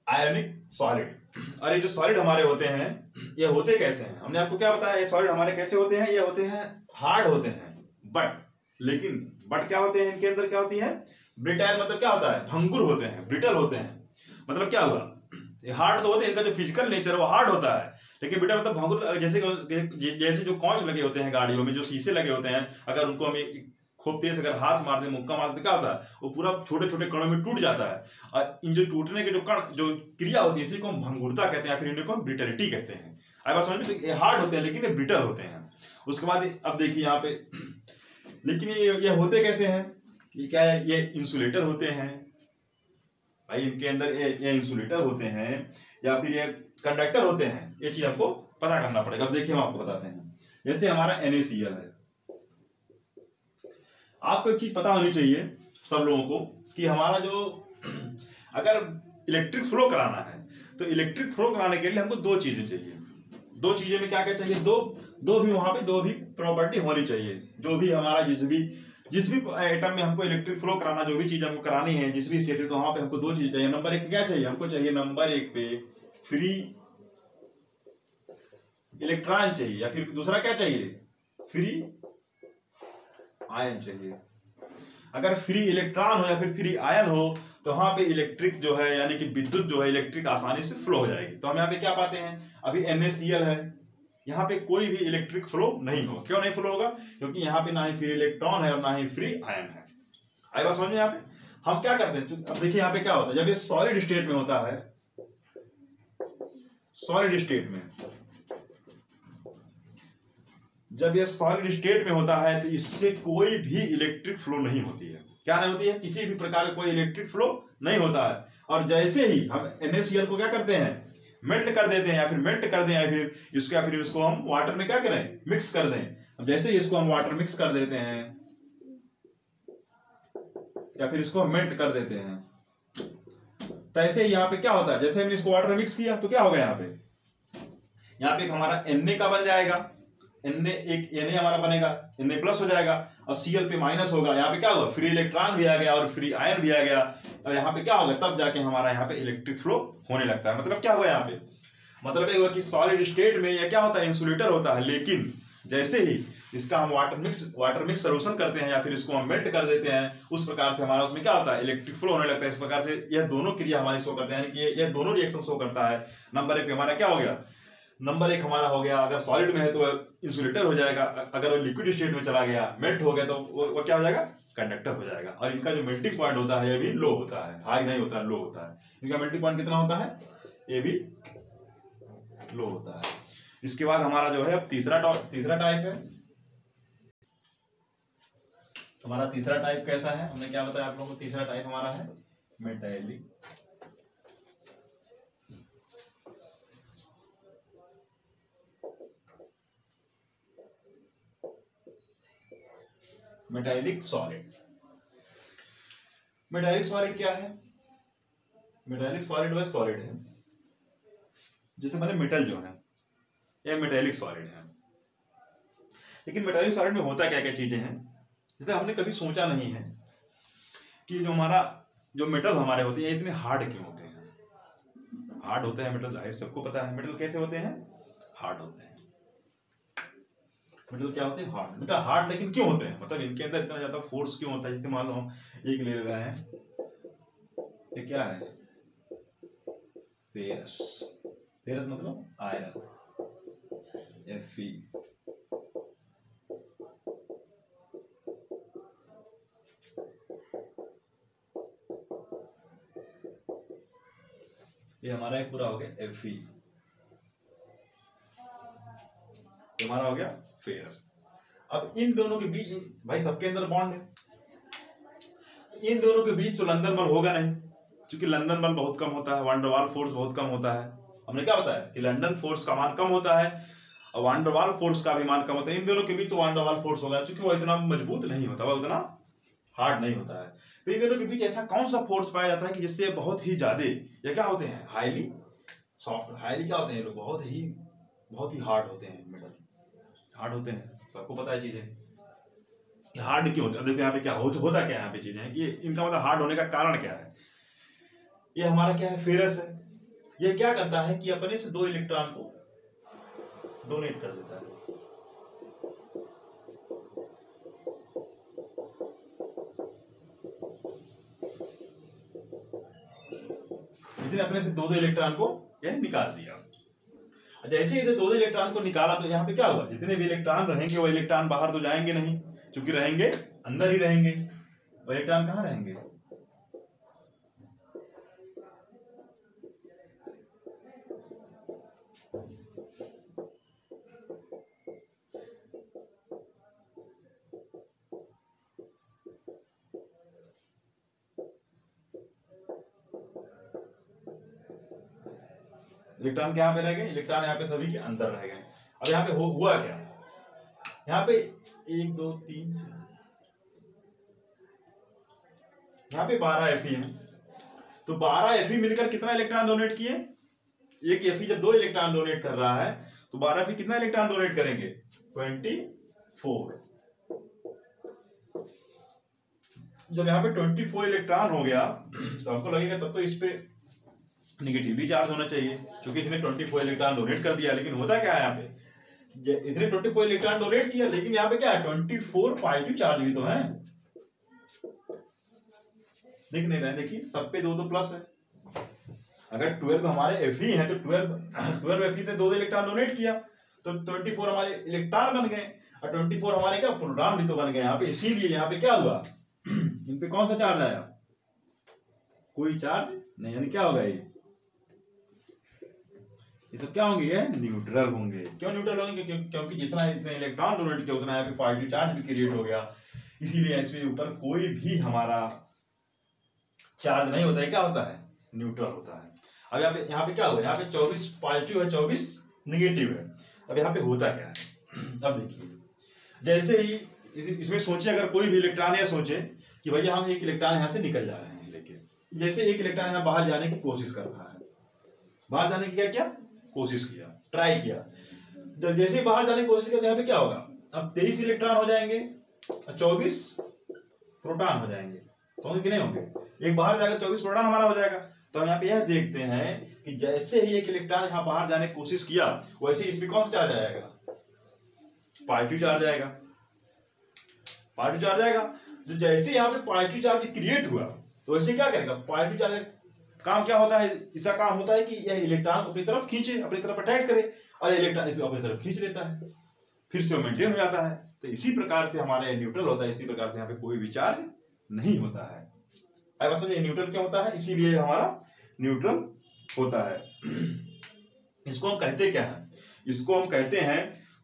आयोनिक सॉलिड। और ये जो सॉलिड हमारे होते हैं, ये होते कैसे हैं? हमने आपको क्या बताया? ये सॉलिड हमारे कैसे होते हैं? ये होते हैं हार्ड होते हैं, बट क्या होते हैं? इनके अंदर क्या होती है? ब्रिटाइल। मतलब क्या होता है? भंगुर होते हैं, ब्रिटल होते हैं। मतलब क्या हुआ? ये हार्ड तो होते हैं, इनका जो फिजिकल नेचर है वो हार्ड होता है, लेकिन ब्रिटल मतलब भंगुर। जैसे जो कांच लगे होते हैं गाड़ियों में, जो शीशे लगे होते हैं, अगर उनको हम खूब तेज अगर हाथ मार दे, मुक्का मार दे, क्या होता है वो पूरा छोटे छोटे कणों में टूट जाता है। और इन जो टूटने के जो कण जो क्रिया होती है इसी को हम भंगुरता कहते हैं या फिर इन्हें को हम ब्रिटलिटी कहते हैं। आई बात समझ में? ये हार्ड होते हैं लेकिन ये ब्रिटल होते हैं। उसके बाद अब देखिए यहाँ पे, लेकिन ये होते कैसे हैं? ये क्या है? ये इंसुलेटर होते हैं भाई, इनके अंदर ये इंसुलेटर होते हैं या फिर ये कंडक्टर होते हैं। ये चीज हमको पता करना पड़ेगा। अब देखिए हम आपको बताते हैं, जैसे हमारा NaCl है। आपको एक चीज पता होनी चाहिए सब लोगों को कि हमारा जो अगर इलेक्ट्रिक फ्लो कराना है तो इलेक्ट्रिक फ्लो कराने के लिए हमको दो चीजें चाहिए। दो चीजें में क्या क्या चाहिए? दो भी वहां पे दो भी प्रॉपर्टी होनी चाहिए। जो भी हमारा जिस भी आइटम में हमको इलेक्ट्रिक फ्लो कराना, जो भी चीज हमको करानी है जिस भी स्टेट, तो वहां पे हमको दो चीज चाहिए। नंबर एक क्या चाहिए? हमको चाहिए नंबर एक पे फ्री इलेक्ट्रॉन चाहिए, या फिर दूसरा क्या चाहिए? फ्री आयन चाहिए। अगर फ्री इलेक्ट्रॉन हो या फिर फ्री आयन हो तो वहां पे इलेक्ट्रिक जो है यानी कि विद्युत जो है इलेक्ट्रिक आसानी से फ्लो हो जाएगी। तो हम यहाँ पे क्या पाते हैं? अभी NaCl है, यहाँ पे कोई भी इलेक्ट्रिक फ्लो नहीं होगा। क्यों नहीं फ्लो होगा? क्योंकि यहाँ पे ना ही फ्री इलेक्ट्रॉन है और ना ही फ्री आयन है। आई बात समझ में? यहाँ पे हम क्या करते हैं, अब देखिए यहाँ पे क्या होता है, जब ये सॉलिड स्टेट में होता है, सॉलिड स्टेट में जब ये सॉलिड स्टेट में होता है तो इससे कोई भी इलेक्ट्रिक फ्लो नहीं होती है। क्या नहीं होती है? किसी भी प्रकार का कोई इलेक्ट्रिक फ्लो नहीं होता है। और जैसे ही हम NaCl को क्या करते हैं? मेल्ट कर देते हैं, या फिर मेल्ट कर दें, या फिर इसको हम वाटर में क्या करें? मिक्स कर दें। अब जैसे ही इसको हम वाटर मिक्स कर देते हैं या फिर इसको हम मेल्ट कर देते हैं, तो ऐसे ही यहाँ पे क्या होता है? जैसे हमने इसको वाटर में मिक्स किया तो क्या होगा? यहाँ पे एक हमारा Na का बन जाएगा, Na हमारा बनेगा, Na प्लस हो जाएगा और Cl पे माइनस होगा। यहाँ पे क्या होगा? फ्री इलेक्ट्रॉन भी आ गया और फ्री आयन भी आ गया। और यहाँ पे क्या होगा? तब जाके हमारा यहाँ पे इलेक्ट्रिक फ्लो होने लगता है। मतलब क्या हुआ यहाँ पे? मतलब ये हुआ कि सॉलिड स्टेट में यह क्या होता है? इंसुलेटर होता है, लेकिन जैसे ही इसका हम वाटर मिक्स सॉल्यूशन करते हैं या फिर इसको हम मेल्ट कर देते हैं, उस प्रकार से हमारा उसमें क्या होता है? इलेक्ट्रिक फ्लो होने लगता है। इस प्रकार से यह दोनों क्रिया हमारी शो करते हैं, यानी कि यह दोनों रिएक्शन शो करता है। नंबर एक हमारा क्या हो गया? नंबर एक हमारा हो गया, अगर सॉलिड में है तो इंसुलेटर हो जाएगा, अगर वो लिक्विड स्टेट में चला गया, मेल्ट हो गया, तो वो क्या हो जाएगा? कंडक्टर हो जाएगा। और इनका जो मेल्टिंग पॉइंट होता है ये भी लो होता है, हाई नहीं होता है, लो होता है। इनका मेल्टिंग पॉइंट कितना होता है? ये भी लो होता है। इसके बाद हमारा जो है अब तीसरा टाइप है। हमारा तीसरा टाइप कैसा है? हमने क्या बताया आप लोगों को? तीसरा टाइप हमारा है metallic. Metallic solid. Metallic solid क्या है? मेटालिक सॉलिड वह सॉलिड है जैसे मैंने मेटल जो है यह मेटालिक सॉलिड है। लेकिन मेटालिक सॉलिड में होता क्या क्या चीजें हैं, जैसे हमने कभी सोचा नहीं है कि जो मेटल हमारे होते हैं इतने हार्ड क्यों होते हैं। हार्ड होते हैं मेटल, जाहिर सबको पता है। मेटल कैसे होते हैं? हार्ड होते हैं। मेटल क्या होते हैं? हार्ड। मेटल हार्ड लेकिन क्यों होते हैं? मतलब इनके अंदर इतना ज्यादा फोर्स क्यों होता है? जैसे मान लो हम एक ले रहे हैं, ये क्या है? फेरस। फेरस मतलब आयरन, Fe। ये हमारा एक पूरा हो गया Fe, हमारा हो गया फेरस। अब इन दोनों के बीच भाई सबके अंदर बॉन्ड है, इन दोनों के बीच तो लंदन बल होगा नहीं, क्योंकि लंदन बल बहुत कम होता है, वान डर वाल फोर्स बहुत कम होता है। हमने क्या बताया कि लंदन फोर्स का मान कम होता है और वान डर वाल फोर्स का भी मान कम होता है। इन दोनों के बीच तो वान डर वाल फोर्स होगा, क्योंकि वो इतना मजबूत नहीं होता, वो इतना हार्ड नहीं होता है। तो इन दोनों के बीच ऐसा कौन सा फोर्स पाया जाता है कि जिससे बहुत ही ज्यादा या क्या होते हैं? Highly soft. हाईली क्या होते हैं? लोग बहुत ही हार्ड होते हैं। मेटल हार्ड होते हैं, सबको पता है चीजें। हार्ड क्यों होता है? देखो यहाँ पे क्या होता क्या है यहाँ पे चीजें कि इनका मतलब हार्ड होने का कारण क्या है? ये हमारा क्या है? फेरस है। ये क्या करता है कि अपने से 2 इलेक्ट्रॉन को डोनेट कर देता है। इसने अपने से 2 इलेक्ट्रॉन को यह निकाल दिया। जैसे ही 2 इलेक्ट्रॉन को निकाला तो यहाँ पे क्या हुआ? जितने भी इलेक्ट्रॉन रहेंगे वो इलेक्ट्रॉन बाहर तो जाएंगे नहीं, क्योंकि रहेंगे अंदर ही रहेंगे और इलेक्ट्रॉन कहाँ रहेंगे? इलेक्ट्रॉन क्या पे रह गए? इलेक्ट्रॉन यहाँ पे सभी के अंदर रह गए। अब यहाँ पे हुआ क्या? यहाँ पे 1 2 3 यहाँ पे 12 Fe है, तो 12 Fe मिलकर कितना इलेक्ट्रॉन डोनेट किए? एक Fe जब 2 इलेक्ट्रॉन डोनेट कर रहा है तो 12 Fe कितना इलेक्ट्रॉन डोनेट करेंगे? 24। जब यहाँ पे 24 इलेक्ट्रॉन हो गया तो हमको लगेगा तब तो इस पे निगेटिवली चार्ज होना चाहिए, क्योंकि इसने 24 इलेक्ट्रॉन डोनेट कर दिया। लेकिन होता क्या है यहाँ पे, इसने 24 इलेक्ट्रॉन डोनेट किया लेकिन यहाँ पे क्या है, 24 पॉजिटिव चार्ज भी तो है, दिख नहीं रहा है। देखिए सब पे 2 प्लस है। अगर 12 हमारे Fe है तो 12 Fe ने 2 इलेक्ट्रॉन डोनेट किया तो 24 हमारे इलेक्ट्रॉन बन गए और 24 हमारे क्या प्रोटॉन भी तो बन गए यहाँ पे। इसीलिए यहाँ पे क्या हुआ, इन पे कौन सा चार्ज आया? कोई चार्ज नहीं, यानी क्या होगा ये सब क्या होंगे? ये न्यूट्रल होंगे। क्यों न्यूट्रल होंगे? क्योंकि जितना इसने इलेक्ट्रॉन डोनेट किया उतना यहाँ पे पॉजिटिव चार्ज भी क्रिएट हो गया, इसीलिए इसके ऊपर कोई भी हमारा चार्ज नहीं होता है। क्या होता है? न्यूट्रल होता है। अब यहाँ पे क्या हुआ, यहाँ पे 24 पॉजिटिव है 24 निगेटिव है। अब यहाँ पे होता क्या है, अब देखिए जैसे ही इसमें सोचे, अगर कोई भी इलेक्ट्रॉन या सोचे कि भैया हम एक इलेक्ट्रॉन यहाँ से निकल जा रहे हैं लेके, जैसे एक इलेक्ट्रॉन यहाँ बाहर जाने की कोशिश कर रहा है, बाहर जाने की क्या कोशिश किया, ट्राई किया, जब जैसे ही बाहर जाने की कोशिश किया तो यहाँ पे क्या होगा, अब 23 इलेक्ट्रॉन हो जाएंगे और 24 प्रोटॉन हो जाएंगे, होंगे कि नहीं होंगे? एक बाहर जाएगा 24 प्रोटॉन हमारा हो जाएगा। तो हम यहाँ पे यह देखते हैं कि जैसे ही एक इलेक्ट्रॉन यहाँ बाहर जाने की कोशिश किया वैसे इसमें कौन सा चार्ज आएगा? पॉजिटिव चार्ज आएगा, पॉजिटिव चार्ज आएगा। जो जैसे यहाँ पे पॉजिटिव चार्ज क्रिएट हुआ तो वैसे क्या करेगा, पॉजिटिव चार्ज काम क्या होता है, इसका काम होता है कि यह इलेक्ट्रॉन को अपनी तरफ खींचे, अपनी तरफ अट्रैक्ट करे, और इलेक्ट्रॉन इसको अपनी तरफ खींच लेता है, फिर से वो मेंटेन हो जाता है। तो इसी प्रकार से हमारे न्यूट्रल होता है, इसी प्रकार से यहाँ पे कोई भी चार्ज नहीं होता है। अब समझिए न्यूट्रल क्या होता है, इसीलिए हमारा न्यूट्रल होता है। इसको हम कहते क्या है, इसको हम कहते हैं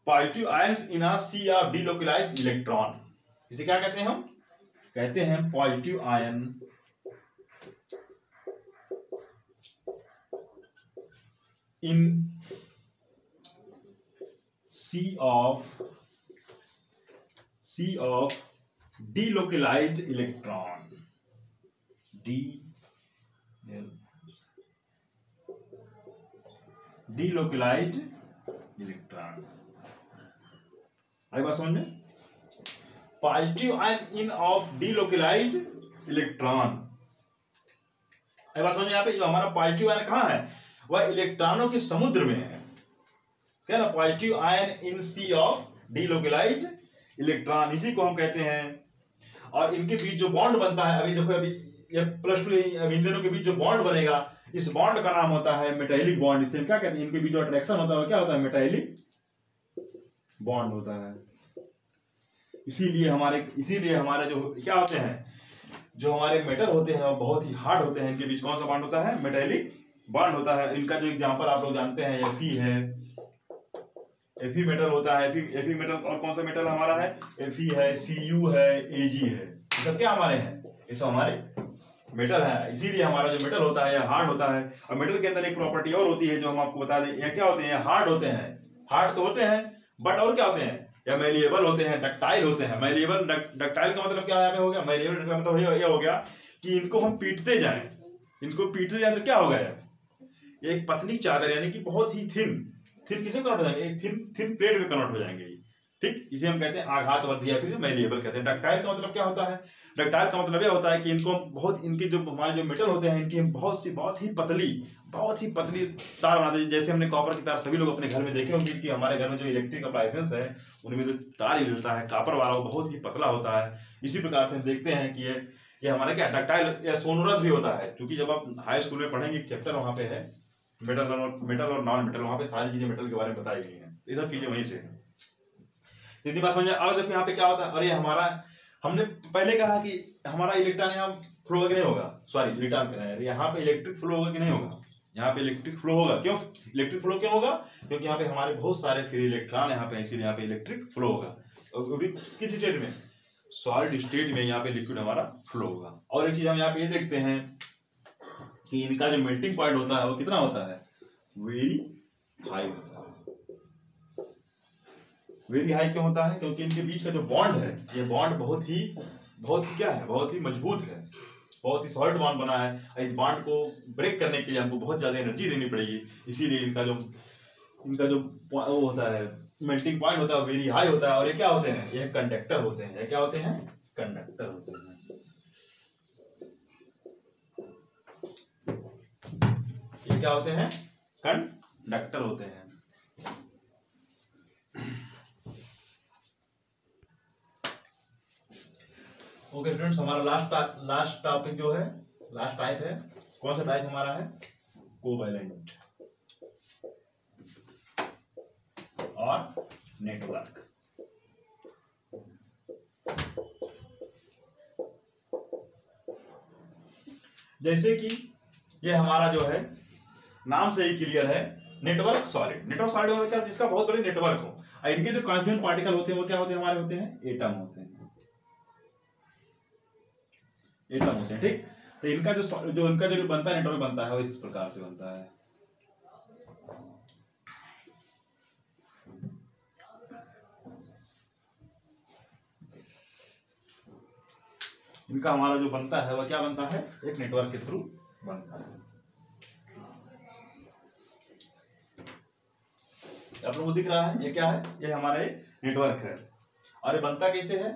positive ions in a sea of delocalized electron. इसे क्या कहते हैं, हम कहते हैं positive ion in sea of delocalized electron, delocalized electron. आई बात समझ में? Positive ion in of delocalized electron. आई बात समझ में? यहाँ पे जो हमारा पॉजिटिव आयन कहाँ है, वह इलेक्ट्रॉनों के समुद्र में है, क्या ना, positive ion in sea of delocalized electron, इसी को हम कहते हैं। और इनके बीच जो बॉन्ड बनता है, अभी देखो, अभी ये +2 इन दोनों के बीच जो बॉन्ड बनेगा, इस बॉन्ड का नाम होता है मेटालिक बॉन्ड। इसे क्या कहते हैं, इनके बीच जो अट्रैक्शन होता है क्या होता है, मेटालिक बॉन्ड होता है। इसीलिए हमारे जो क्या होते हैं, जो हमारे मेटल होते हैं वो बहुत ही हार्ड होते हैं, इनके बीच कौन सा बॉन्ड होता है, मेटालिक बॉन्ड होता है। इनका जो एग्जांपल आप लोग जानते हैं, Fe है, Fe मेटल होता है, Fe मेटल, और कौन सा मेटल हमारा है, Fe है, Cu है, Ag है, ये सब क्या हमारे हैं, ये सब हमारे मेटल है। इसीलिए हमारा जो मेटल होता है यह हार्ड होता है। और मेटल के अंदर एक प्रॉपर्टी और होती है जो हम आपको बता दें, ये क्या होते हैं, हार्ड होते हैं, हार्ड तो होते हैं बट और क्या होते हैं, या मेलिएबल होते हैं, डक्टाइल होते हैं। मेलिएबल डक्टाइल का मतलब क्या यहाँ पे हो गया, मेलिएबल का मतलब ये हो गया कि इनको हम पीटते जाएं, तो क्या होगा, एक पतली चादर, यानी कि बहुत ही थिन किसे कन्वर्ट हो जाएंगे, एक थिन प्लेट में कन्वर्ट हो जाएंगे, ठीक। इसे हम कहते हैं आघातवर्ती या फिर मेलिएबल कहते हैं। डक्टाइल का मतलब क्या होता है, डक्टाइल का मतलब यह होता है कि इनको बहुत, इनके जो हमारे जो मेटल होते हैं, इनकी बहुत ही पतली तार बनाते हैं। जैसे हमने कॉपर की तार सभी लोग अपने घर में देखे होंगे कि हमारे घर में जो इलेक्ट्रिक अप्लायंसेस है उनमें जो तार यूज होता है कॉपर वाला, वो बहुत ही पतला होता है। इसी प्रकार से हम देखते हैं कि ये हमारा क्या डक्टाइल या सोनोरस भी होता है, क्योंकि जब आप हाई स्कूल में पढ़ेंगे चैप्टर वहाँ पे है मेटल और नॉन मेटल, वहाँ पे सारी चीजें मेटल के बारे में बताई गई हैं। ये सब चीजें वहीं से हैं। इतनी बात समझ। अब देखो यहाँ पे क्या होता है, और ये हमारा हमने पहले कहा कि हमारा इलेक्ट्रॉन यहाँ फ्लो होगा कि नहीं होगा, सॉरी इलेक्ट्रॉन कह रहे हैं, यहाँ पे इलेक्ट्रिक फ्लो होगा कि नहीं होगा, यहाँ पे इलेक्ट्रिक फ्लो होगा। क्यों इलेक्ट्रिक फ्लो क्यों होगा? क्योंकि यहाँ पे हमारे बहुत सारे फ्री इलेक्ट्रॉन यहाँ पे, इसीलिए यहाँ पे इलेक्ट्रिक फ्लो होगा। और भी किस स्टेट में? सॉलिड स्टेट में यहाँ पे लिक्विड हमारा फ्लो होगा। और एक चीज हम यहाँ पे ये देखते हैं कि इनका जो मेल्टिंग पॉइंट होता है वो कितना होता है? वेरी हाई होता है। वेरी हाई क्यों होता है? क्योंकि इनके बीच का जो बॉन्ड है, ये बॉन्ड बहुत ही क्या है, बहुत ही मजबूत है, बहुत ही सॉलिड बॉन्ड बना है। इस बॉन्ड को ब्रेक करने के लिए हमको बहुत ज्यादा एनर्जी देनी पड़ेगी, इसीलिए इनका जो वो होता है, मेल्टिंग पॉइंट होता है, वेरी हाई होता है। और ये क्या होते हैं? ये कंडक्टर होते हैं। ये क्या होते हैं? कंडक्टर होते हैं। ये क्या होते हैं? कंडक्टर होते हैं। ओके स्टूडेंट्स, हमारा लास्ट टॉपिक जो है, लास्ट टाइप है, कौन सा टाइप हमारा है? कोवैलेंट और नेटवर्क। जैसे कि ये हमारा जो है नाम से ही क्लियर है, नेटवर्क सॉलिड। नेटवर्क सॉलिड होता है जिसका बहुत बड़े नेटवर्क हो, और इनके जो कॉन्स्टिट्यूएंट पार्टिकल होते हैं वो क्या होते हैं? हमारे होते हैं एटम होते हैं। एटम होते हैं, ठीक। तो इनका जो इनका जो बनता है, नेटवर्क बनता है, वो इस प्रकार से बनता है। इनका हमारा जो बनता है वह क्या बनता है? एक नेटवर्क के थ्रू बनता है। आप लोगों को दिख रहा है ये क्या है? ये हमारा एक नेटवर्क है। और ये बनता कैसे है?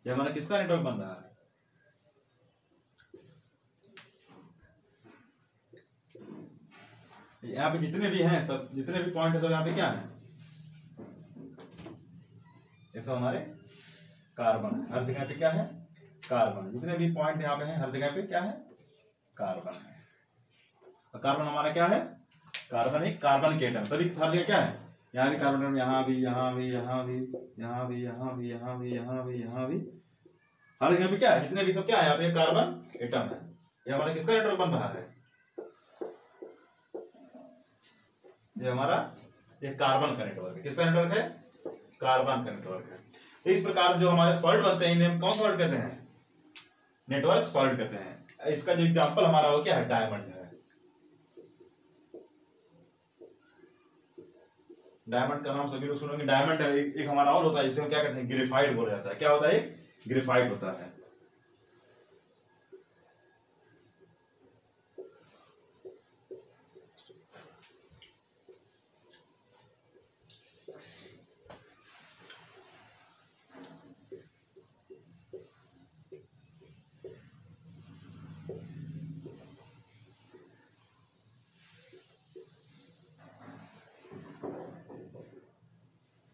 ये हमारा किसका नेटवर्क बन रहा है? यहाँ पे जितने भी हैं, सब जितने भी पॉइंट है, सब यहाँ पे क्या है? ये सब हमारे कार्बन है। हर जगह पे क्या है? कार्बन। जितने भी पॉइंट यहाँ पे हैं, हर जगह पे क्या है? कार्बन है। तो कार्बन हमारा क्या है? कार्बन एक कार्बन के एटम। तभी हर जगह क्या है? यहाँ भी कार्बन, यहाँ भी, यहाँ भी, यहाँ भी, यहाँ भी, यहाँ भी, यहाँ भी, यहाँ भी, यहाँ भी, हर जगह पे क्या है? जितने भी सब क्या है? यहाँ पे कार्बन एटम है। ये हमारा किसका नेटवर्क बन रहा है? ये हमारा एक कार्बन का नेटवर्क है। किसका नेटवर्क है? कार्बन का नेटवर्क है। इस प्रकार से जो हमारे सॉलिड बनते हैं, इन्हें कौन सॉलिड कहते हैं? नेटवर्क सॉलिड कहते हैं। इसका जो एग्जांपल हमारा वो क्या है? डायमंड है। डायमंड का नाम सभी लोग सुनेंगे। डायमंड है। एक हमारा और होता है, जिसे हम क्या कहते हैं? ग्रेफाइट बोला जाता है। क्या होता है? ग्रेफाइट होता है।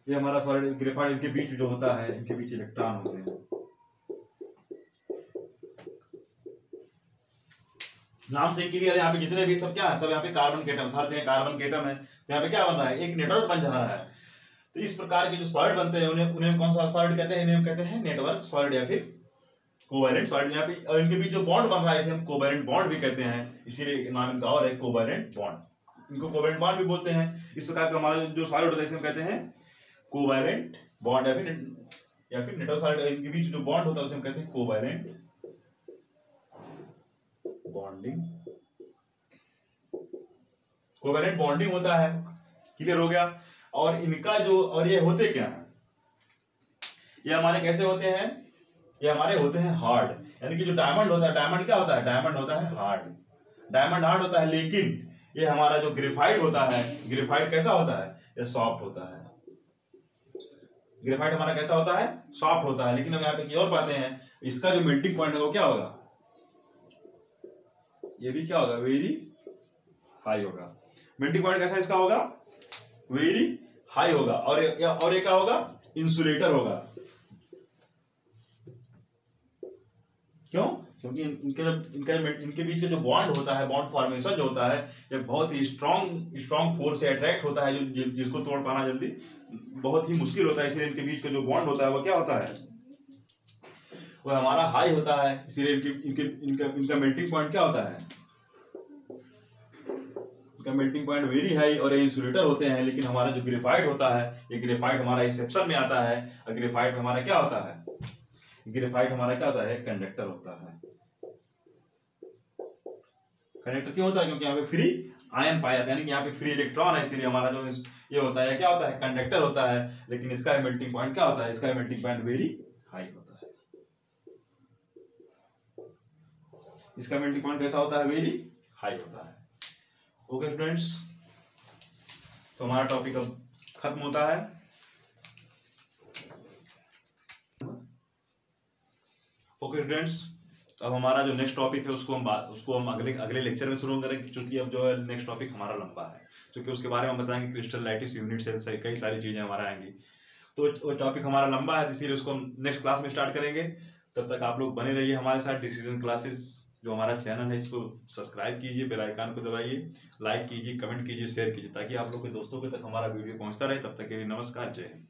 ये हमारा सॉलिड ग्रेफाइट, इनके बीच जो होता है, इनके बीच इलेक्ट्रॉन होते हैं। नाम से क्लियर है, यहाँ पे जितने भी सब क्या है? सब यहाँ पे कार्बन के एटम, हर जगह कार्बन के एटम है। तो यहाँ पे क्या बन रहा है? एक नेटवर्क बन जा रहा है। तो इस प्रकार के जो सॉलिड बनते हैं, उन्हें कौन सा सॉलिड कहते हैं? इन्हें कहते हैं नेटवर्क सॉलिड या फिर कोवैलेंट सॉलिड। यहाँ पे और इनके बीच जो बॉन्ड बन रहा है, इसे हम कोवैलेंट बॉन्ड भी कहते हैं। इसीलिए नाम इनका और है कोवैलेंट बॉन्ड। इनको कोवैलेंट बॉन्ड भी बोलते हैं। इस प्रकार का हमारा जो सॉलिड होता है, इसे हम कहते हैं कोवैलेंट बॉन्ड या फिर नेटवर्क सॉलिड। इनके बीच जो बॉन्ड होता है उसे हम कहते हैं कोवैलेंट बॉन्डिंग। कोवैलेंट बॉन्डिंग होता है। क्लियर हो गया? और इनका जो, और ये होते क्या है? ये हमारे कैसे होते हैं? ये हमारे होते हैं हार्ड। यानी कि जो डायमंड होता है, डायमंड क्या होता है? डायमंड होता है हार्ड। डायमंड हार्ड होता है। लेकिन ये हमारा जो ग्रेफाइट होता है, ग्रेफाइट कैसा होता है? ये सॉफ्ट होता है। ग्रेफाइट हमारा कैसा होता है? सॉफ्ट होता है। लेकिन हम यहाँ पे की और बातें हैं, इसका जो मेल्टिंग पॉइंट है वो क्या होगा? ये भी क्या होगा? वेरी हाई होगा। मेल्टिंग पॉइंट कैसा इसका होगा? वेरी हाई होगा। और ये क्या होगा? इंसुलेटर होगा। क्यों? क्योंकि इनके बीच का जो बॉन्ड होता है, बॉन्ड फॉर्मेशन जो होता है, ये बहुत ही स्ट्रॉन्ग फोर्स से अट्रैक्ट होता है, जो जिसको तोड़ पाना जल्दी बहुत ही मुश्किल होता है। इसलिए इनके बीच का जो बॉन्ड होता है वो क्या होता है, वो हमारा हाई होता है। इसीलिए इनका मेल्टिंग पॉइंट क्या होता है, इनका मेल्टिंग पॉइंट वेरी हाई। और ये इंसुलेटर होते हैं। लेकिन हमारा जो ग्रेफाइट होता है, ये ग्रेफाइट हमारा एक्सेप्शन में आता है। और ग्रेफाइट हमारा क्या होता है, ग्रेफाइट हमारा क्या होता है, कंडक्टर होता है। कंडक्टर क्यों होता है, क्योंकि यहाँ पे फ्री आयन पाया जाता है, यानी कि यहाँ पे फ्री इलेक्ट्रॉन है, इसीलिए हमारा जो ये होता है क्या होता है, कंडक्टर होता है। लेकिन इसका मेल्टिंग पॉइंट क्या होता है, इसका मेल्टिंग पॉइंट वेरी हाई होता है। इसका मेल्टिंग पॉइंट कैसा होता है, वेरी हाई होता है। ओके स्टूडेंट्स, तो हमारा टॉपिक अब खत्म होता है। ओके स्टूडेंट्स, अब हमारा जो नेक्स्ट टॉपिक है उसको हम अगले लेक्चर में शुरू करेंगे, क्योंकि अब जो है नेक्स्ट टॉपिक हमारा लंबा है, क्योंकि उसके बारे में हम बताएंगे क्रिस्टल लैटिस यूनिट से कई सारी चीजें हमारा आएंगी। तो वो टॉपिक हमारा लंबा है, इसीलिए उसको हम नेक्स्ट क्लास में स्टार्ट करेंगे। तब तक आप लोग बने रहिए हमारे साथ। डिसीजन क्लासेस जो हमारा चैनल है, इसको सब्सक्राइब कीजिए, बेल आइकन को दबाइए, लाइक कीजिए, कमेंट कीजिए, शेयर कीजिए, ताकि आप लोग के दोस्तों के तक हमारा वीडियो पहुंचता रहे। तब तक के लिए नमस्कार, जय हिंद।